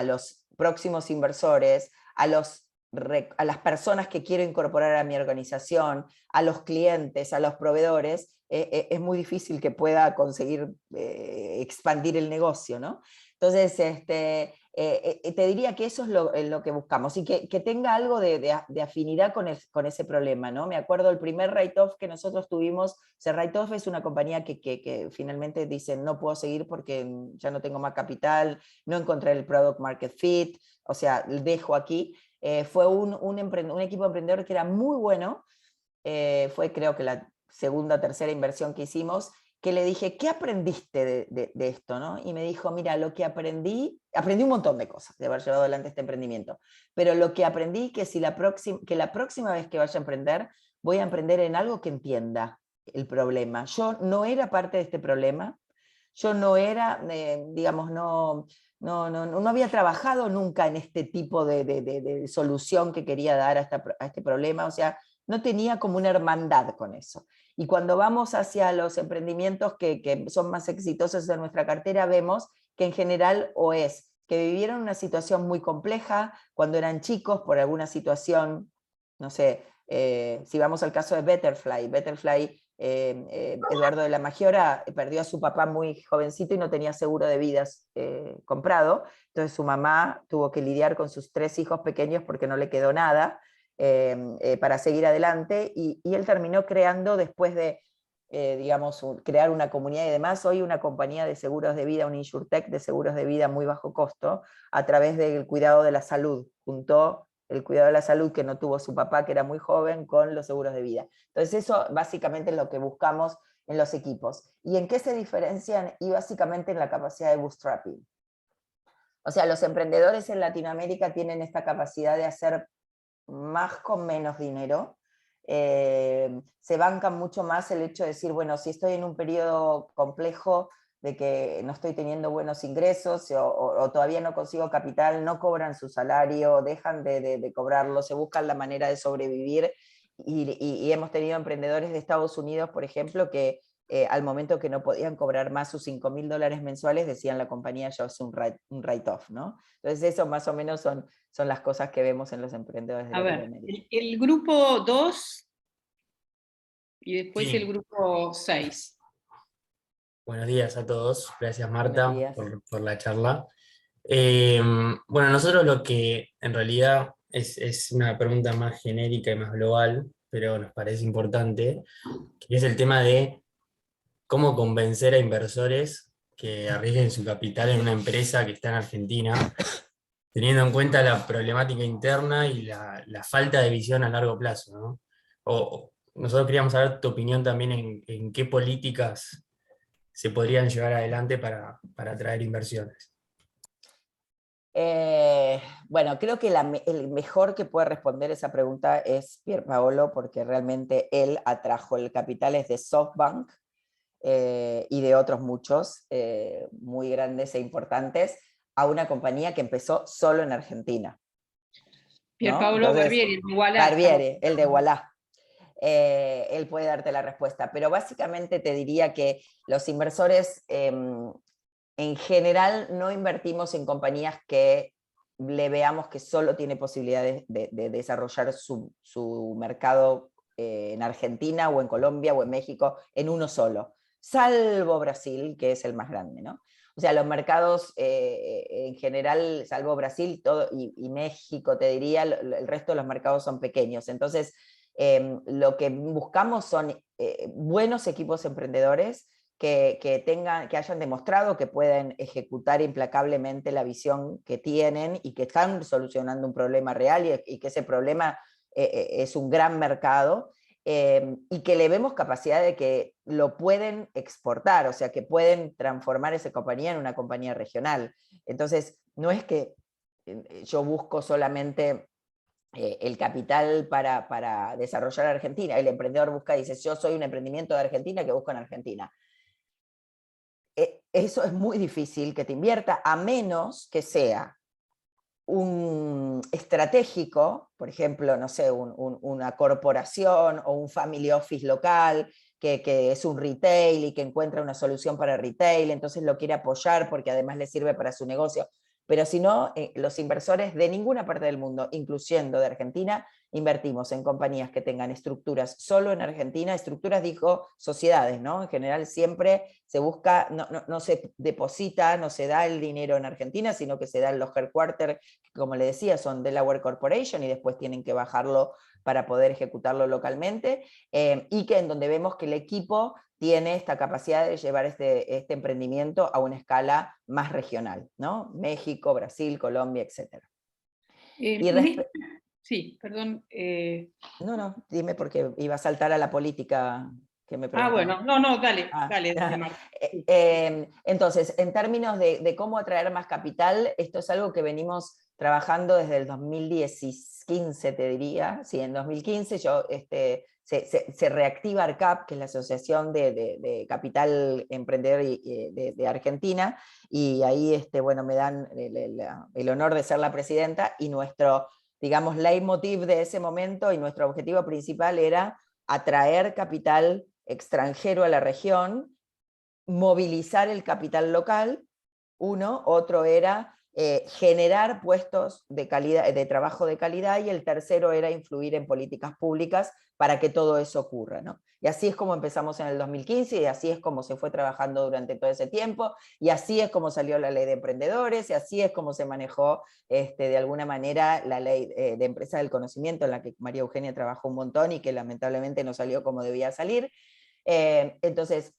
los próximos inversores, a las personas que quiero incorporar a mi organización, a los clientes, a los proveedores, es muy difícil que pueda conseguir expandir el negocio, ¿no? Entonces, te diría que eso es lo que buscamos, y que tenga algo de afinidad con ese problema, ¿no? Me acuerdo el primer write-off que nosotros tuvimos. O sea, write-off es una compañía que finalmente dicen no puedo seguir porque ya no tengo más capital, no encontré el product market fit, o sea, dejo aquí. Fue un equipo emprendedor que era muy bueno, fue creo que la segunda o tercera inversión que hicimos, que le dije, ¿qué aprendiste de esto? ¿No? Y me dijo, mira, lo que aprendí un montón de cosas de haber llevado adelante este emprendimiento, pero lo que aprendí que la próxima vez que vaya a emprender, voy a emprender en algo que entienda el problema. Yo no era parte de este problema, yo no era, digamos, no había trabajado nunca en este tipo de solución que quería dar a este problema, o sea, no tenía como una hermandad con eso. Y cuando vamos hacia los emprendimientos que son más exitosos en nuestra cartera, vemos que en general o es que vivieron una situación muy compleja cuando eran chicos por alguna situación, no sé, Si vamos al caso de Betterfly, Eduardo de la Magiora perdió a su papá muy jovencito y no tenía seguro de vidas comprado, entonces su mamá tuvo que lidiar con sus 3 hijos pequeños porque no le quedó nada para seguir adelante, y él terminó creando, después de digamos, crear una comunidad y demás, hoy una compañía de seguros de vida, un insurtech de seguros de vida muy bajo costo, a través del cuidado de la salud. Juntó el cuidado de la salud que no tuvo su papá, que era muy joven, con los seguros de vida. Entonces eso básicamente es lo que buscamos en los equipos. ¿Y en qué se diferencian? Y básicamente en la capacidad de bootstrapping. O sea, los emprendedores en Latinoamérica tienen esta capacidad de hacer más con menos dinero. Se bancan mucho más el hecho de decir, bueno, si estoy en un periodo complejo de que no estoy teniendo buenos ingresos o todavía no consigo capital, no cobran su salario, dejan de cobrarlo, se buscan la manera de sobrevivir, y hemos tenido emprendedores de Estados Unidos, por ejemplo, que al momento que no podían cobrar más sus $5.000 mensuales, decían la compañía, yo hago un write-off, ¿no? Entonces eso más o menos son las cosas que vemos en los emprendedores de A ver, Latinoamérica. el grupo 2 y después el Sí, grupo 6. buenos días a todos. Gracias, Buenos Marta, días. por la charla. Bueno, nosotros lo que en realidad es una pregunta más genérica y más global, pero nos parece importante, que es el tema de cómo convencer a inversores que arriesguen su capital en una empresa que está en Argentina, teniendo en cuenta la problemática interna y la falta de visión a largo plazo, ¿no? Nosotros queríamos saber tu opinión también en qué políticas se podrían llevar adelante para atraer inversiones. Bueno, creo que el mejor que puede responder esa pregunta es Pierpaolo, porque realmente él atrajo el capitales de SoftBank y de otros muchos muy grandes e importantes a una compañía que empezó solo en Argentina. Pierpaolo Entonces, Barbieri, de Ualá. Barbieri, el de Ualá. Él puede darte la respuesta, pero básicamente te diría que los inversores en general no invertimos en compañías que le veamos que solo tiene posibilidades de desarrollar su mercado en Argentina o en Colombia o en México en uno solo, salvo Brasil, que es el más grande, ¿no? O sea, los mercados en general, salvo Brasil y México, te diría, el resto de los mercados son pequeños. Entonces, lo que buscamos son buenos equipos emprendedores que hayan demostrado que pueden ejecutar implacablemente la visión que tienen y que están solucionando un problema real y que ese problema es un gran mercado, y que le vemos capacidad de que lo pueden exportar, o sea, que pueden transformar esa compañía en una compañía regional. Entonces, no es que yo busco solamente el capital para desarrollar Argentina. El emprendedor busca y dice, yo soy un emprendimiento de Argentina que busco en Argentina. Eso es muy difícil que te invierta, a menos que sea un estratégico, por ejemplo, no sé, una corporación o un family office local que es un retail y que encuentra una solución para retail, entonces lo quiere apoyar porque además le sirve para su negocio. Pero si no, los inversores de ninguna parte del mundo, incluyendo de Argentina, invertimos en compañías que tengan estructuras solo en Argentina, estructuras, digo, sociedades, ¿no? En general siempre se busca, no se deposita, no se da el dinero en Argentina, sino que se da en los headquarters, que como le decía, son Delaware Corporation, y después tienen que bajarlo para poder ejecutarlo localmente, y que en donde vemos que el equipo tiene esta capacidad de llevar este emprendimiento a una escala más regional, ¿no? México, Brasil, Colombia, etc. Sí, perdón. No, dime porque iba a saltar a la política que me preguntaba. Bueno, no, dale, dale, Marta. Entonces, en términos de cómo atraer más capital, esto es algo que venimos trabajando desde el 2015, te diría. Sí, en 2015 se reactiva ARCAP, que es la Asociación de Capital Emprendedor de Argentina, y ahí bueno, me dan el honor de ser la presidenta, y nuestro, digamos, leitmotiv de ese momento y nuestro objetivo principal era atraer capital extranjero a la región, movilizar el capital local, otro era generar puestos de calidad, de trabajo de calidad, y el tercero era influir en políticas públicas para que todo eso ocurra, ¿no? Y así es como empezamos en el 2015, y así es como se fue trabajando durante todo ese tiempo, y así es como salió la ley de emprendedores, y así es como se manejó de alguna manera la ley de empresa del conocimiento, en la que María Eugenia trabajó un montón y que lamentablemente no salió como debía salir. Entonces,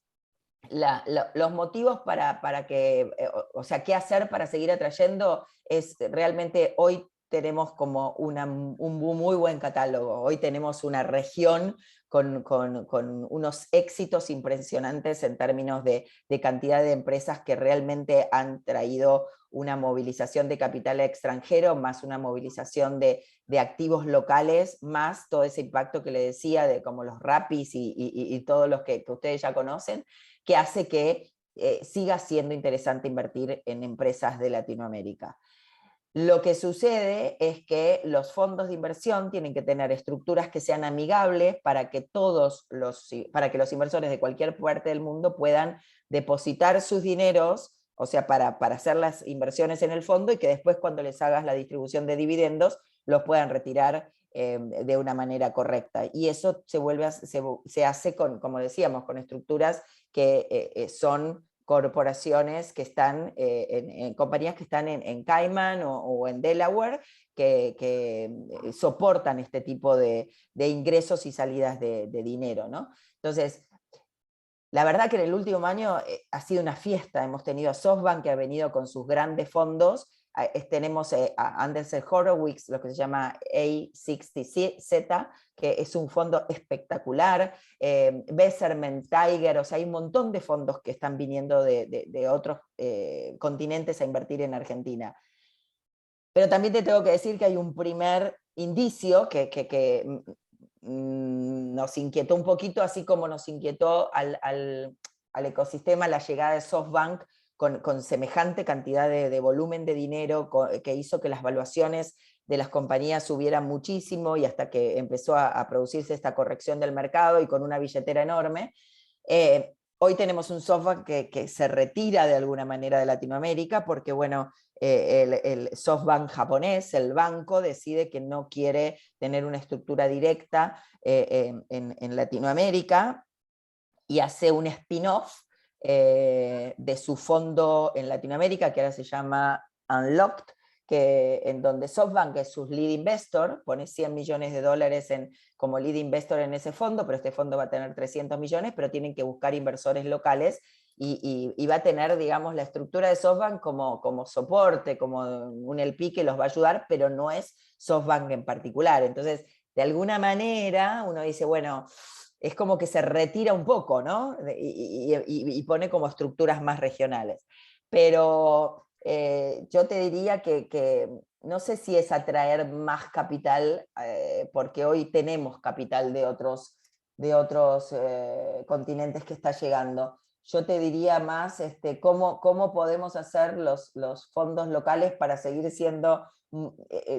los motivos para que, o sea, qué hacer para seguir atrayendo, es realmente hoy tenemos como un muy buen catálogo. Hoy tenemos una región con unos éxitos impresionantes en términos de cantidad de empresas que realmente han traído una movilización de capital extranjero, más una movilización de activos locales, más todo ese impacto que le decía de como los Rapis y todos los que ustedes ya conocen, que hace que siga siendo interesante invertir en empresas de Latinoamérica. Lo que sucede es que los fondos de inversión tienen que tener estructuras que sean amigables para que los inversores de cualquier parte del mundo puedan depositar sus dineros, o sea, para hacer las inversiones en el fondo, y que después, cuando les hagas la distribución de dividendos, los puedan retirar de una manera correcta. Y eso se hace con, como decíamos, con estructuras que son corporaciones que están, en compañías que están en Cayman o en Delaware, que soportan este tipo de ingresos y salidas de dinero, ¿no? Entonces, la verdad que en el último año ha sido una fiesta. Hemos tenido a SoftBank, que ha venido con sus grandes fondos. Tenemos a Andreessen Horowitz, lo que se llama A60Z, que es un fondo espectacular. Besserman Tiger, o sea, hay un montón de fondos que están viniendo de otros continentes a invertir en Argentina. Pero también te tengo que decir que hay un primer indicio que nos inquietó un poquito, así como nos inquietó al ecosistema la llegada de SoftBank con semejante cantidad de volumen de dinero, que hizo que las valuaciones de las compañías subieran muchísimo, y hasta que empezó a producirse esta corrección del mercado, y con una billetera enorme. Hoy tenemos un SoftBank que se retira de alguna manera de Latinoamérica, porque bueno, el SoftBank japonés, el banco, decide que no quiere tener una estructura directa en Latinoamérica, y hace un spin-off de su fondo en Latinoamérica, que ahora se llama Unlocked, en donde SoftBank es su lead investor, pone $100 millones como lead investor en ese fondo, pero este fondo va a tener 300 millones, pero tienen que buscar inversores locales, y va a tener, digamos, la estructura de SoftBank como soporte, como un LP que los va a ayudar, pero no es SoftBank en particular. Entonces, de alguna manera, uno dice, bueno, es como que se retira un poco, ¿no? Y pone como estructuras más regionales. Pero yo te diría que no sé si es atraer más capital, porque hoy tenemos capital de otros continentes que está llegando. Yo te diría más cómo podemos hacer los fondos locales para seguir siendo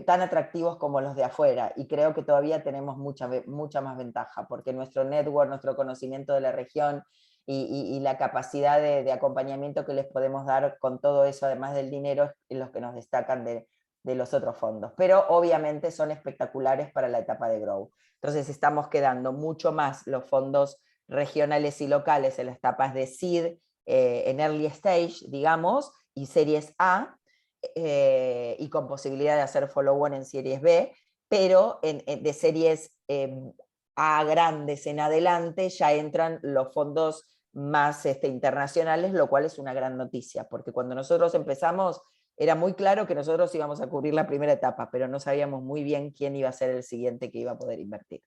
tan atractivos como los de afuera, y creo que todavía tenemos mucha más ventaja, porque nuestro network, nuestro conocimiento de la región y la capacidad de acompañamiento que les podemos dar con todo eso, además del dinero, es los que nos destacan de los otros fondos. Pero obviamente son espectaculares para la etapa de Grow. Entonces estamos quedando mucho más los fondos regionales y locales en las etapas de seed, en early stage, digamos, y series A, y con posibilidad de hacer follow-on en series B, pero de series A grandes en adelante ya entran los fondos más internacionales, lo cual es una gran noticia, porque cuando nosotros empezamos era muy claro que nosotros íbamos a cubrir la primera etapa, pero no sabíamos muy bien quién iba a ser el siguiente que iba a poder invertir.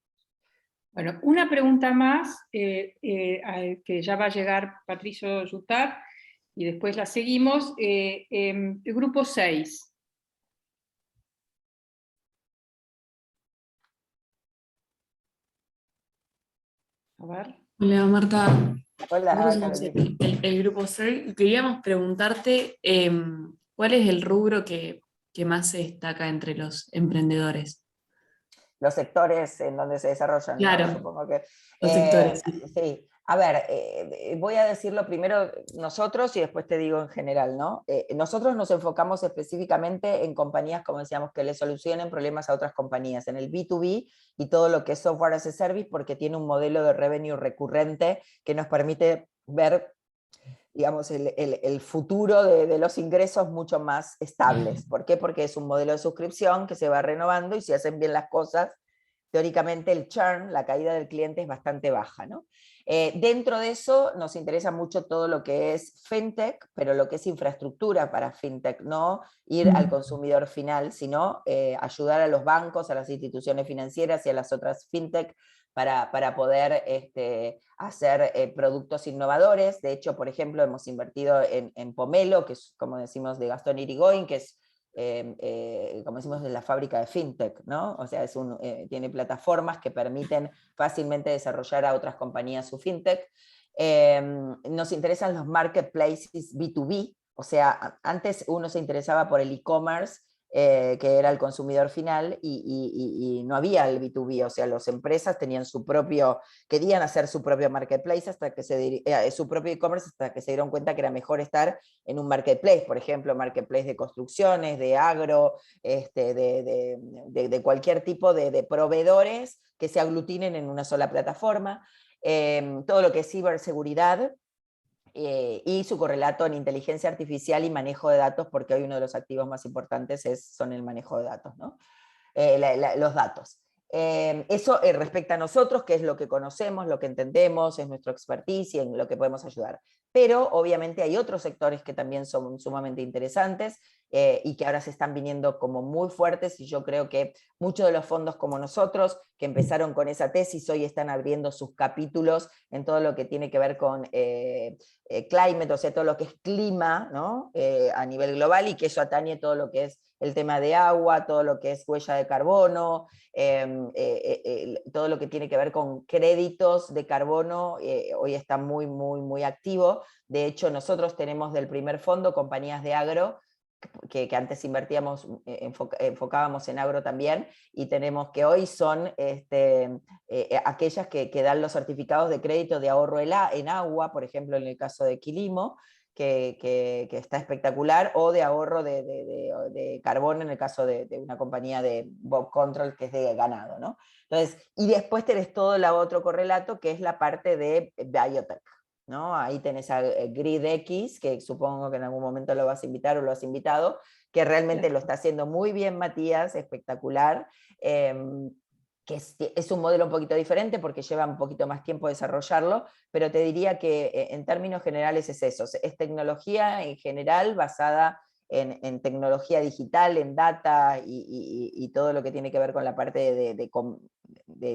Bueno, una pregunta más, que ya va a llegar Patricio Yutat, y después la seguimos. El grupo 6. A ver. Hola Marta. Hola, Nosotros somos el grupo 6 y queríamos preguntarte ¿cuál es el rubro que más se destaca entre los emprendedores? Los sectores en donde se desarrollan, claro, ¿no? Supongo que, los sectores. sí. A ver, voy a decirlo primero nosotros y después te digo en general, ¿no? Nosotros nos enfocamos específicamente en compañías, como decíamos, que le solucionen problemas a otras compañías, en el B2B y todo lo que es software as a service, porque tiene un modelo de revenue recurrente que nos permite ver, digamos, el futuro de los ingresos mucho más estables. ¿Por qué? Porque es un modelo de suscripción que se va renovando y si hacen bien las cosas, teóricamente el churn, la caída del cliente es bastante baja, ¿no? Dentro de eso nos interesa mucho todo lo que es fintech, pero lo que es infraestructura para fintech, no ir al consumidor final, sino ayudar a los bancos, a las instituciones financieras y a las otras fintech para poder hacer productos innovadores. De hecho, por ejemplo, hemos invertido en Pomelo, que es, como decimos, de Gastón Irigoyen, que es como decimos, de la fábrica de fintech, ¿no? O sea, tiene plataformas que permiten fácilmente desarrollar a otras compañías su fintech. Nos interesan los marketplaces B2B, o sea, antes uno se interesaba por el e-commerce, que era el consumidor final, y no había el B2B, o sea, las empresas tenían querían hacer su propio marketplace, su propio e-commerce, hasta que se dieron cuenta que era mejor estar en un marketplace, por ejemplo, marketplace de construcciones, de agro, de cualquier tipo de proveedores que se aglutinen en una sola plataforma. Todo lo que es ciberseguridad, y su correlato en inteligencia artificial y manejo de datos, porque hoy uno de los activos más importantes son el manejo de datos, ¿no? Los datos. Eso respecta a nosotros, que es lo que conocemos, lo que entendemos, es nuestro expertise y en lo que podemos ayudar. Pero obviamente hay otros sectores que también son sumamente interesantes y que ahora se están viniendo como muy fuertes, y yo creo que muchos de los fondos como nosotros, que empezaron con esa tesis, hoy están abriendo sus capítulos en todo lo que tiene que ver con climate, o sea, todo lo que es clima, ¿no? A nivel global, y que eso atañe todo lo que es el tema de agua, todo lo que es huella de carbono, todo lo que tiene que ver con créditos de carbono, hoy está muy, muy, muy activo. De hecho, nosotros tenemos del primer fondo compañías de agro, que antes invertíamos, enfocábamos en agro también, y tenemos que hoy son aquellas que dan los certificados de crédito de ahorro en agua, por ejemplo, en el caso de Quilimo, que está espectacular, o de ahorro de carbono en el caso de una compañía de Bob Control, que es de ganado, ¿no? Entonces, y después tenés todo el otro correlato, que es la parte de biotech, ¿no? Ahí tenés a GridX, que supongo que en algún momento lo vas a invitar o lo has invitado, que realmente lo está haciendo muy bien Matías, espectacular, que es un modelo un poquito diferente porque lleva un poquito más tiempo desarrollarlo, pero te diría que en términos generales es eso, es tecnología en general basada en tecnología digital, en data y todo lo que tiene que ver con la parte de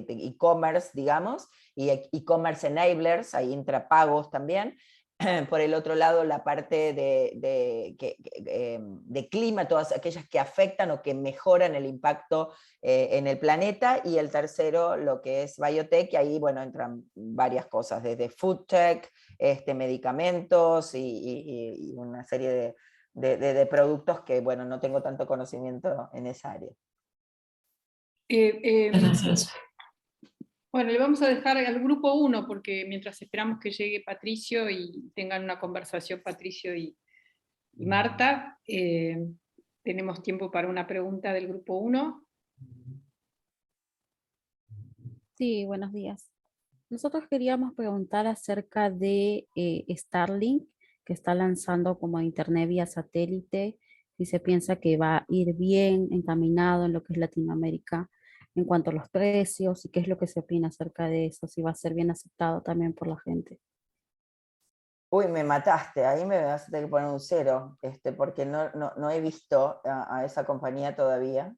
e-commerce, digamos, y e-commerce enablers, hay intrapagos también. Por el otro lado, la parte de clima, todas aquellas que afectan o que mejoran el impacto en el planeta, y el tercero, lo que es biotech, y ahí, bueno, entran varias cosas, desde food tech, medicamentos y una serie de productos que, bueno, no tengo tanto conocimiento en esa área. Gracias. Bueno, le vamos a dejar al grupo 1, porque mientras esperamos que llegue Patricio y tengan una conversación Patricio y Marta, tenemos tiempo para una pregunta del grupo 1. Sí, buenos días. Nosotros queríamos preguntar acerca de Starlink, que está lanzando como internet vía satélite, si se piensa que va a ir bien encaminado en lo que es Latinoamérica en cuanto a los precios, y qué es lo que se opina acerca de eso, si va a ser bien aceptado también por la gente. Uy, me mataste, ahí me vas a tener que poner un 0, porque no he visto a esa compañía todavía.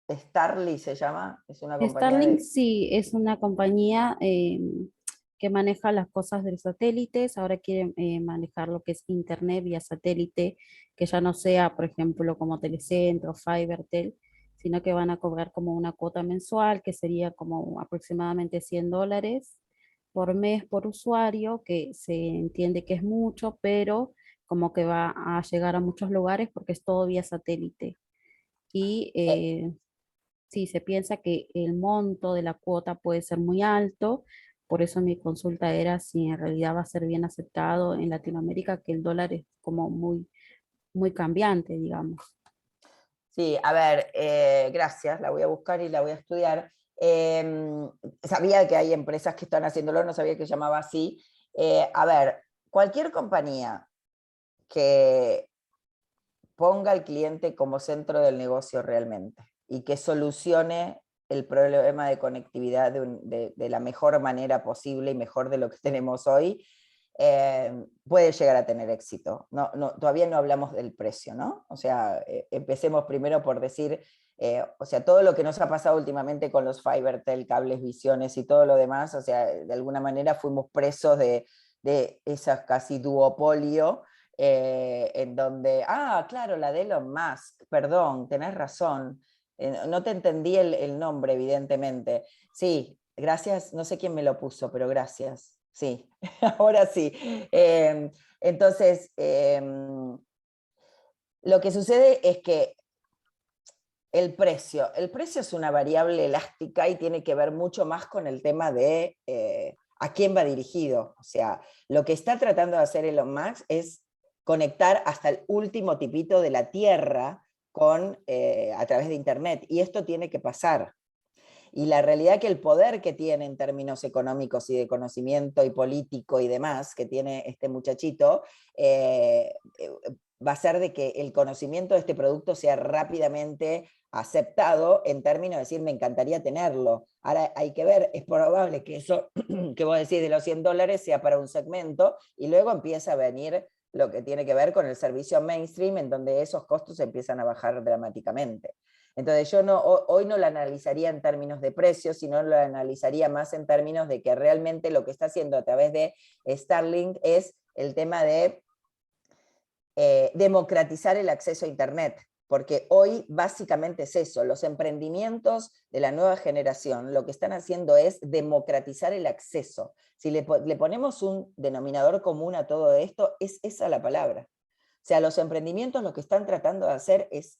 Starly se llama, es una compañía Starlink sí es una compañía que maneja las cosas de los satélites, ahora quiere manejar lo que es internet vía satélite, que ya no sea, por ejemplo, como Telecentro, Fibertel, sino que van a cobrar como una cuota mensual, que sería como aproximadamente $100 por mes por usuario, que se entiende que es mucho, pero como que va a llegar a muchos lugares porque es todo vía satélite. Y sí, se piensa que el monto de la cuota puede ser muy alto, Por eso mi consulta era si en realidad va a ser bien aceptado en Latinoamérica, que el dólar es como muy cambiante, digamos. Sí, a ver, gracias, la voy a buscar y la voy a estudiar. Sabía que hay empresas que están haciéndolo, no sabía que se llamaba así. A ver, cualquier compañía que ponga al cliente como centro del negocio realmente y que solucione el problema de conectividad de la mejor manera posible y mejor de lo que tenemos hoy, puede llegar a tener éxito. Todavía no hablamos del precio, ¿no? O sea, empecemos primero por decir, o sea, todo lo que nos ha pasado últimamente con los Fibertel, cables, visiones y todo lo demás, o sea, de alguna manera fuimos presos de esas casi duopolio, en donde, claro, la de Elon Musk, perdón, tenés razón, no te entendí el nombre, evidentemente. Sí, gracias, no sé quién me lo puso, pero gracias. Sí, ahora sí. Entonces, lo que sucede es que el precio es una variable elástica y tiene que ver mucho más con el tema de a quién va dirigido. O sea, lo que está tratando de hacer Elon Musk es conectar hasta el último tipito de la Tierra a través de Internet, y esto tiene que pasar. Y la realidad que el poder que tiene en términos económicos y de conocimiento y político y demás, que tiene este muchachito, va a ser de que el conocimiento de este producto sea rápidamente aceptado en términos de decir, me encantaría tenerlo. Ahora hay que ver, es probable que eso que vos decís de los $100 sea para un segmento, y luego empieza a venir lo que tiene que ver con el servicio mainstream, en donde esos costos empiezan a bajar dramáticamente. Entonces yo hoy no lo analizaría en términos de precios, sino lo analizaría más en términos de que realmente lo que está haciendo a través de Starlink es el tema de democratizar el acceso a Internet, porque hoy básicamente es eso, los emprendimientos de la nueva generación lo que están haciendo es democratizar el acceso. Si le ponemos un denominador común a todo esto, es esa la palabra. O sea, los emprendimientos lo que están tratando de hacer es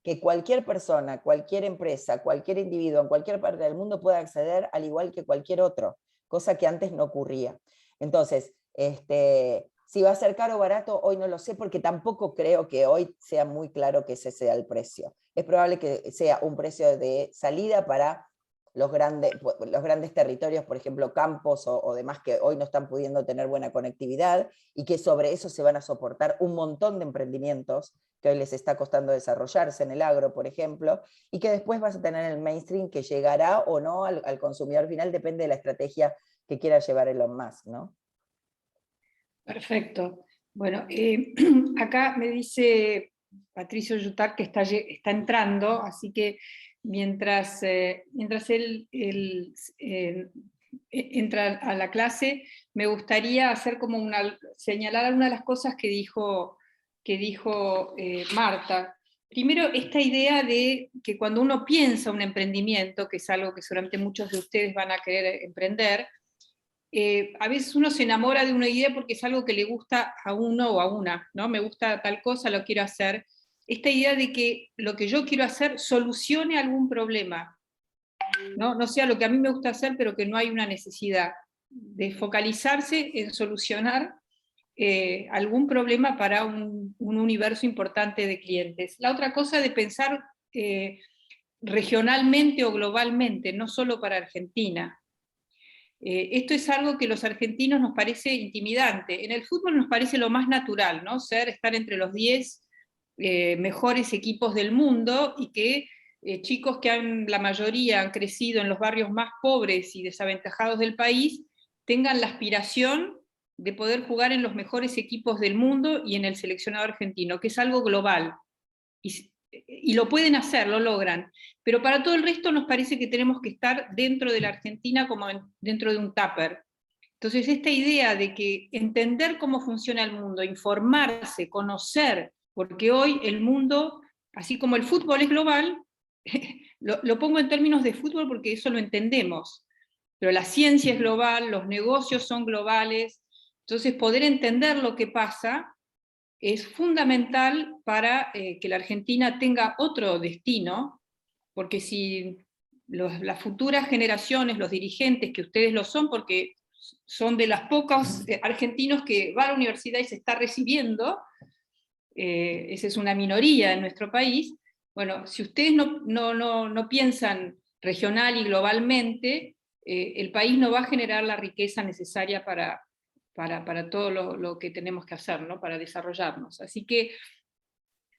que cualquier persona, cualquier empresa, cualquier individuo en cualquier parte del mundo pueda acceder al igual que cualquier otro, cosa que antes no ocurría. Entonces, si va a ser caro o barato, hoy no lo sé, porque tampoco creo que hoy sea muy claro que ese sea el precio. Es probable que sea un precio de salida para los grandes territorios, por ejemplo, campos o demás que hoy no están pudiendo tener buena conectividad, y que sobre eso se van a soportar un montón de emprendimientos que hoy les está costando desarrollarse en el agro, por ejemplo, y que después vas a tener el mainstream que llegará o no al consumidor final, depende de la estrategia que quiera llevar Elon Musk, ¿no? Perfecto. Bueno, acá me dice Patricio Yutar que está entrando, así que mientras él entra a la clase, me gustaría hacer como señalar algunas de las cosas que dijo Marta. Primero, esta idea de que cuando uno piensa un emprendimiento, que es algo que seguramente muchos de ustedes van a querer emprender, a veces uno se enamora de una idea porque es algo que le gusta a uno o a una, ¿no? Me gusta tal cosa, lo quiero hacer. Esta idea de que lo que yo quiero hacer solucione algún problema, ¿no? No sea lo que a mí me gusta hacer, pero que no hay una necesidad de focalizarse en solucionar algún problema para un universo importante de clientes. La otra cosa de pensar regionalmente o globalmente, no solo para Argentina. Esto es algo que a los argentinos nos parece intimidante. En el fútbol nos parece lo más natural, ¿no? Estar entre los 10 mejores equipos del mundo, y que chicos que la mayoría han crecido en los barrios más pobres y desaventajados del país, tengan la aspiración de poder jugar en los mejores equipos del mundo y en el seleccionado argentino, que es algo global. Y lo pueden hacer, lo logran. Pero para todo el resto nos parece que tenemos que estar dentro de la Argentina como dentro de un tupper. Entonces esta idea de que entender cómo funciona el mundo, informarse, conocer, porque hoy el mundo, así como el fútbol es global, lo pongo en términos de fútbol porque eso lo entendemos, pero la ciencia es global, los negocios son globales, entonces poder entender lo que pasa es fundamental para que la Argentina tenga otro destino, porque si las futuras generaciones, los dirigentes, que ustedes lo son, porque son de los pocos argentinos que va a la universidad y se está recibiendo, esa es una minoría en nuestro país. Bueno, si ustedes no piensan regional y globalmente, el país no va a generar la riqueza necesaria para todo lo que tenemos que hacer, ¿no? Para desarrollarnos. Así que,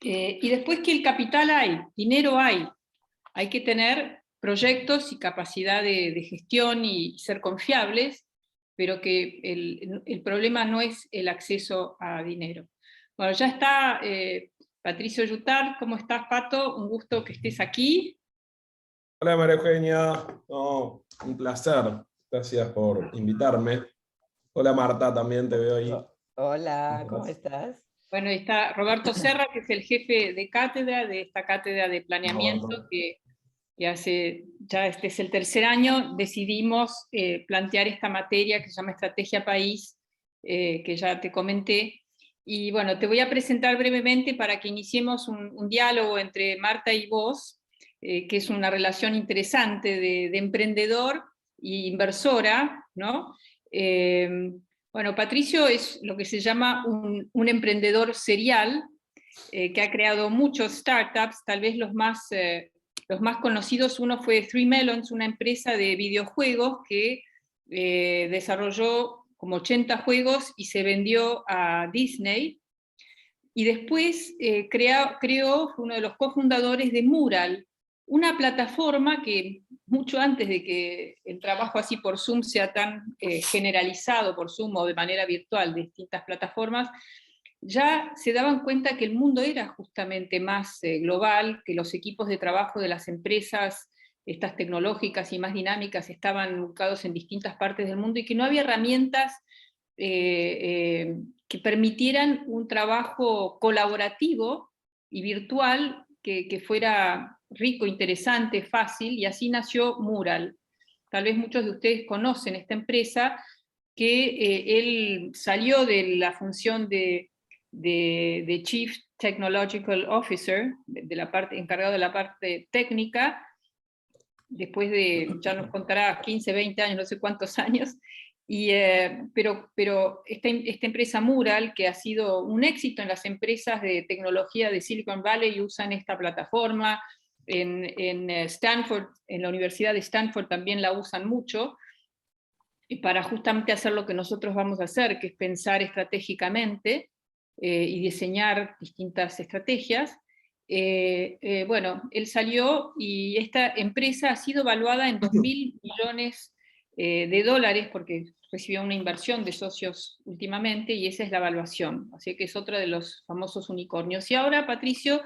y después que el capital hay, dinero hay que tener proyectos y capacidad de gestión y ser confiables, pero que el problema no es el acceso a dinero. Bueno, ya está Patricio Yutar. ¿Cómo estás, Pato? Un gusto que estés aquí. Hola María Eugenia, no, un placer, gracias por invitarme. Hola Marta, también te veo ahí. Hola, ¿cómo estás? Bueno, está Roberto Serra, que es el jefe de cátedra de esta cátedra de planeamiento, que hace, ya este es el tercer año, decidimos plantear esta materia que se llama Estrategia País, que ya te comenté. Y bueno, te voy a presentar brevemente para que iniciemos un diálogo entre Marta y vos, que es una relación interesante de emprendedor e inversora, ¿no? Bueno, Patricio es lo que se llama un emprendedor serial, que ha creado muchos startups, tal vez los más conocidos. Uno fue Three Melons, una empresa de videojuegos que desarrolló como 80 juegos y se vendió a Disney. Y después creó, fue uno de los cofundadores de Mural, una plataforma que mucho antes de que el trabajo así por Zoom sea tan generalizado, por Zoom o de manera virtual, de distintas plataformas, ya se daban cuenta que el mundo era justamente más global, que los equipos de trabajo de las empresas, estas tecnológicas y más dinámicas, estaban ubicados en distintas partes del mundo y que no había herramientas que permitieran un trabajo colaborativo y virtual que fuera rico, interesante, fácil, y así nació Mural. Tal vez muchos de ustedes conocen esta empresa, que él salió de la función de Chief Technological Officer, encargado de la parte técnica, después de, ya nos contará, 15, 20 años, no sé cuántos años, pero esta empresa Mural, que ha sido un éxito en las empresas de tecnología de Silicon Valley, usan esta plataforma. En Stanford, en la Universidad de Stanford también la usan mucho, para justamente hacer lo que nosotros vamos a hacer, que es pensar estratégicamente y diseñar distintas estrategias. Bueno, él salió y esta empresa ha sido evaluada en 2.000 millones de dólares, porque recibió una inversión de socios últimamente, y esa es la evaluación. Así que es otra de los famosos unicornios. Y ahora Patricio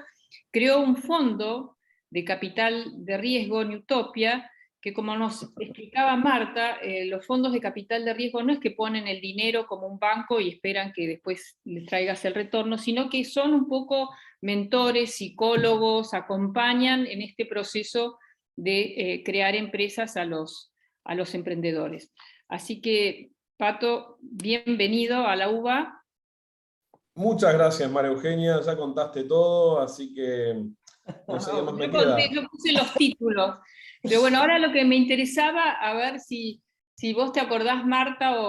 creó un fondo de capital de riesgo, Newtopia, que, como nos explicaba Marta, los fondos de capital de riesgo no es que ponen el dinero como un banco y esperan que después les traigas el retorno, sino que son un poco mentores, psicólogos, acompañan en este proceso de crear empresas a los emprendedores. Así que, Pato, bienvenido a la UBA. Muchas gracias María Eugenia, ya contaste todo, así que no sé qué más me queda. Yo puse los títulos. Pero bueno, ahora lo que me interesaba, a ver si vos te acordás, Marta,